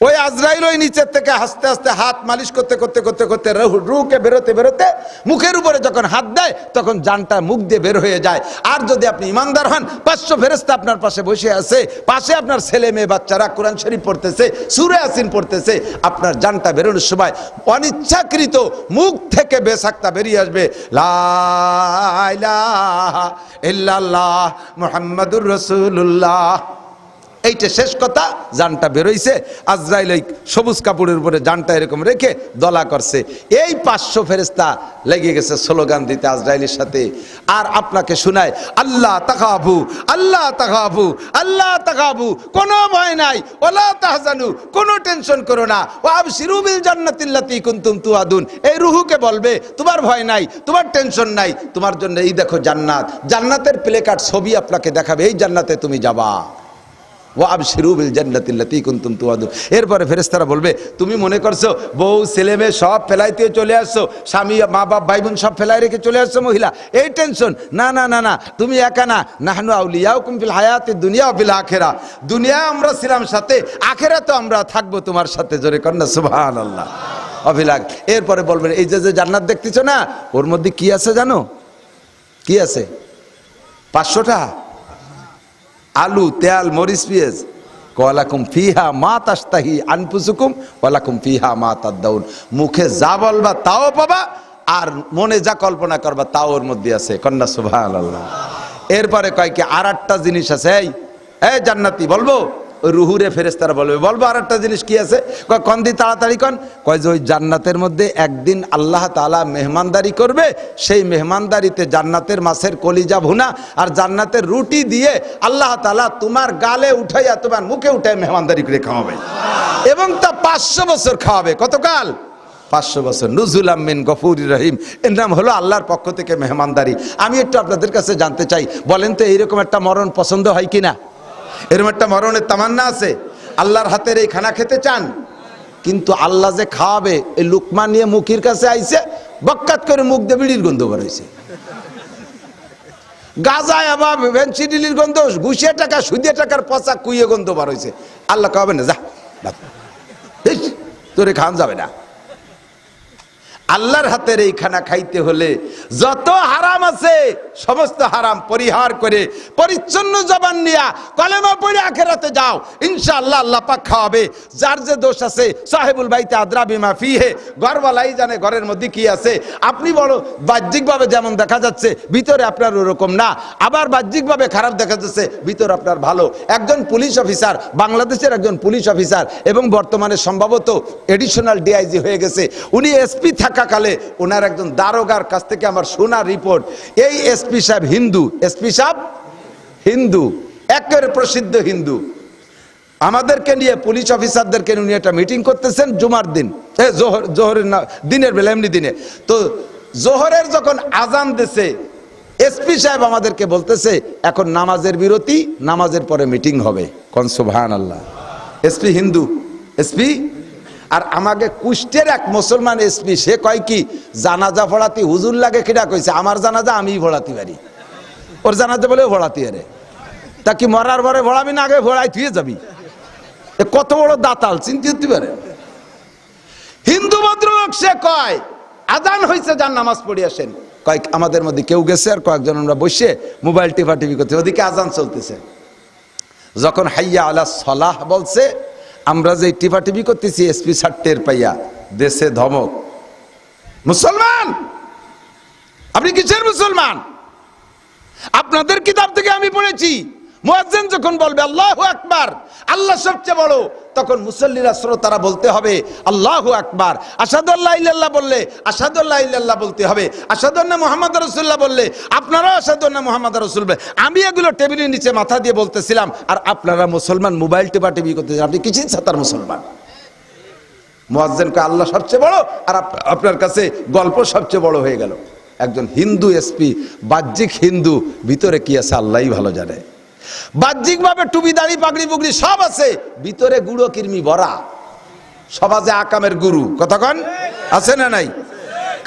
ওই আজরাইল ওই নিচের থেকে আস্তে আস্তে হাত মালিশ করতে করতে করতে করতে রুহকে বেরোতে বেরোতে মুখের উপরে যখন হাত দেয় তখন জানটা মুখ দিয়ে বের হয়ে যায়। আর যদি আপনি ইমানদার হন, 500 ফেরেশতা আপনার পাশে বসে আছে, পাশে আপনার ছেলে মেয়ে বাচ্চারা কোরআন শরীফ পড়তেছে, সূরা ইয়াসিন পড়তেছে, আপনার জানটা বেরোনোর সময় অনিচ্ছাকৃত মুখ থেকে বেসাক্তা বেরিয়ে আসবে, লা ইলাহা ইল্লাল্লাহ মুহাম্মাদুর রাসূলুল্লাহ। এইটা শেষ কথা, জানটা বেরোইছে। আজরাইল ওই সবুজ কাপড়ের উপরে জানটা এরকম রেখে দলা করছে, এই 500 ফেরেশতা লেগে গেছে স্লোগান দিতে আজরাইলের সাথে। আর আপনাকে শোনায়, আল্লাহ তাখাফু, আল্লাহ তাখাফু, আল্লাহ তাখাফু, কোনো ভয় নাই, ওয়ালা তাহজানু, কোনো টেনশন করো না, ওয়া আবশিরু বিল জান্নাতিল্লাতী কুনতুম তুআদুন। এই রুহুকে বলবে তোমার ভয় নাই, তোমার টেনশন নাই, তোমার জন্য এই দেখো জান্নাত, জান্নাতের প্লে কার্ড ছবি আপনাকে দেখাবে, এই জান্নাতে তুমি যাবা। ওয়া আবশিরু বিল জান্নাতিল্লাতী কুনতুম তুআদুন। এরপরে ফেরেশতারা বলবে, তুমি মনে করছো বউ ছেলে মেয়ে সব ফেলাইতে চলে আসছো, স্বামী মা বাপ ভাই বোন সব ফেলাই রেখে চলে আসছো মহিলা, এই টেনশন না, না না না, তুমি একা না, নাহনু আউলিয়াউকুম ফিল হায়াতিদ দুনিয়া ওয়া ফিল আখিরা, দুনিয়ায় আমরা ছিলাম সাথে, আখিরাতেও আমরা থাকবো তোমার সাথে। জোরে কন্যা সুবহানাল্লাহ। অভিলাগ এরপরে বলবেন, এই যে জান্নাত দেখতেছো না, ওর মধ্যে কি আছে জানো? কি আছে? 500টা আলু, তেল, মরিচ, পেঁয়াজ। ওয়ালাকুম ফিহা মা তাশতাহি আনফুসুকুম ওয়ালাকুম ফিহা মা তাদদাউন। মুখে যা বলবা তাও পাবা, আর মনে যা কল্পনা করবা তাও ওর মধ্যে আছে। কন্যা সুবহানাল্লাহ। এরপরে কয় কি আর একটা জিনিস আছে, এই জান্নাতি বলবো, ওই রুহুরে ফেরেশতারা বলবে, বলবো আর একটা জিনিস কি আছে? কয় কন দি তাড়াতাড়ি কন। কয় যে ওই জান্নাতের মধ্যে একদিন আল্লাহ তাআলা মেহমানদারি করবে, সেই মেহমানদারিতে জান্নাতের মাছের কলিজা ভুনা আর জান্নাতের রুটি দিয়ে আল্লাহ তাআলা তোমার গালে উঠাইয়া তোমার মুখে উঠাই মেহমানদারি করে খাওয়াবে, এবং তা 500 বছর খাওয়াবে। কতকাল? 500 বছর। নুজুলাম মিন গফুরির রহিম, এর নাম হলো আল্লাহর পক্ষ থেকে মেহমানদারি। আমি একটু আপনাদের কাছে জানতে চাই, বলেন তো এইরকম একটা মরণ পছন্দ হয় কিনা? এরকম একটা মরণের তামান্না আছে? আল্লাহর হাতের এই খানা খেতে চান? কিন্তু আল্লাহ যে খাওয়াবে, এই লুকমা নিয়ে মুখের কাছে আইছে, বক্কাত করে মুখ দিয়ে বিড়ির গন্ধ বেরোইছে, গাজায় আবার ভেঞ্চিডিলির গন্ধ, ঘুষিয়ে টাকা সুদিয়ে টাকার পচা কুইয়ে গন্ধ বার হয়েছে। আল্লাহ খাওয়াবে না, যা তোরে খাওয়ান যাবে না। আল্লাহর হাতের এই খানা খাইতে হলে যত হারাম আছে সমস্ত হারাম পরিহার করে পরিচ্ছন্ন জবান নিয়া কলেমা পড়ে আখিরাতে যাও, ইনশাআল্লাহ আল্লাহ পাক খাওয়াবে। যার যে দোষ আছে, সাহেবুল বাইতে আদরা বিমা ফিহে, ঘরওয়ালাই জানে ঘরের মধ্যে কি আছে। আপনি বড় বাহ্যিকভাবে যেমন দেখা যাচ্ছে, ভিতরে আপনার ওরকম না, আবার বাহ্যিকভাবে খারাপ দেখা যাচ্ছে, ভিতরে আপনার ভালো। একজন পুলিশ অফিসার, বাংলাদেশের একজন পুলিশ অফিসার, এবং বর্তমানে সম্ভবত এডিশনাল ডিআইজি হয়ে গেছে, উনি এসপি থাকাকালে ওনার একজন দারোগার কাছ থেকে আমার শোনা রিপোর্ট, এই এসপি সাহেব হিন্দু, এসপি সাহেব হিন্দু, একেবারে প্রসিদ্ধ হিন্দু। আমাদেরকে নিয়ে পুলিশ অফিসারদেরকে নিয়ে একটা মিটিং করতেছেন জুমার দিন, জোহরের না, দিনের বেলা, এমনি দিনে। তো জোহরের যখন আজান দিছে, এসপি সাহেব আমাদেরকে বলতেছে এখন নামাজের বিরতি, নামাজের পরে মিটিং হবে। কোন সুবহানাল্লাহ। SP Hindu SP. আর আমাকে কুষ্টের এক মুসলমান এসপি, সে কয় কি জানাজা পড়াতে হুজুর লাগে, কিনা কইছে আমার জানাজা আমিই পড়াতে পারি, ওর জানাজা বলে পড়াতে পারে। তা কি মরার পরে ভরাবি না আগে ভরাই থুয়ে যাবি? কত বড় দাতাল, চিন্তা করতে পারে। হিন্দু ভদ্রলোক সে কয় আজান হয়েছে, যান নামাজ পড়ে আসেন। কয়েক আমাদের মধ্যে কেউ গেছে, আর কয়েকজন আমরা বসে মোবাইল টিপি করছে, ওদিকে আজান চলতেছে। যখন হাইয়া আলা সলাহ বলছে, আমরা যে টিপি করতেছি, এসপি সাট্টের পাইয়া দেশে ধমক, মুসলমান আপনি কিসের মুসলমান? আপনাদের কিতাব থেকে আমি পড়েছি মুয়াজ্জিন যখন বলবে আল্লাহু আকবার, আল্লাহ সবচেয়ে বড়, তখন মুসল্লিরা শ্রোতারা বলতে হবে আল্লাহু আকবার। আশহাদু আল্লা ইল্লাল্লাহ বললে আশহাদু আল্লা ইল্লাল্লাহ বলতে হবে। আশহাদু আন্না মুহাম্মাদুর রাসূলুল্লাহ বললে আপনারাও আশহাদু আন্না মুহাম্মাদুর রাসূলুল্লাহ। আমি এগুলো টেবিলের নিচে মাথা দিয়ে বলতেছিলাম, আর আপনারা মুসলমান মোবাইল টিপি করতেছেন, আপনি কিছুই ছাতার মুসলমান। মুয়াজ্জিন কয় আল্লাহ সবচেয়ে বড়, আর আপনার কাছে গল্প সবচেয়ে বড় হয়ে গেল। একজন হিন্দু এসপি, বাহ্যিক হিন্দু, ভিতরে কি আছে আল্লাহই ভালো জানে। বাহ্যিক ভাবে টুপি দাড়ি পাগড়ি পুগড়ি সব আছে, ভিতরে গুঁড়ো কির্মি ভরা, সমাজে আকামের গুরু, কতক্ষণ আছে না নাই?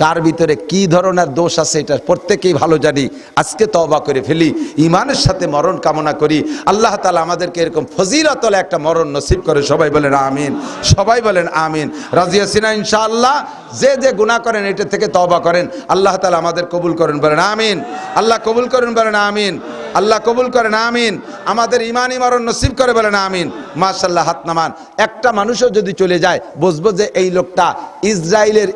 কার ভিতরে কি ধরনের দোষ আছে এটা প্রত্যেকেই ভালো জানি। আজকে তওবা করে ফেলি, ইমানের সাথে মরণ কামনা করি। আল্লাহ তাআলা আমাদেরকে এরকম ফজিলতলে একটা মরণ নসিব করে। সবাই বলেন আমিন, সবাই বলেন আমিন। রাজি আছি না ইনশাআল্লাহ? যে যে গুনাহ করেন এটা থেকে তওবা করেন, আল্লাহ তাআলা আমাদের কবুল করেন, বলেন আমিন। আল্লাহ কবুল করেন, বলেন আমিন। আল্লাহ কবুল করেন, আমিন। আমাদের ইমানি মরণ নসিব করে, বলেন আমিন। মাশাআল্লাহ, হাত নামান। একটা মানুষও যদি চলে যায় বুঝবো যে এই লোকটা ইসরায়েলের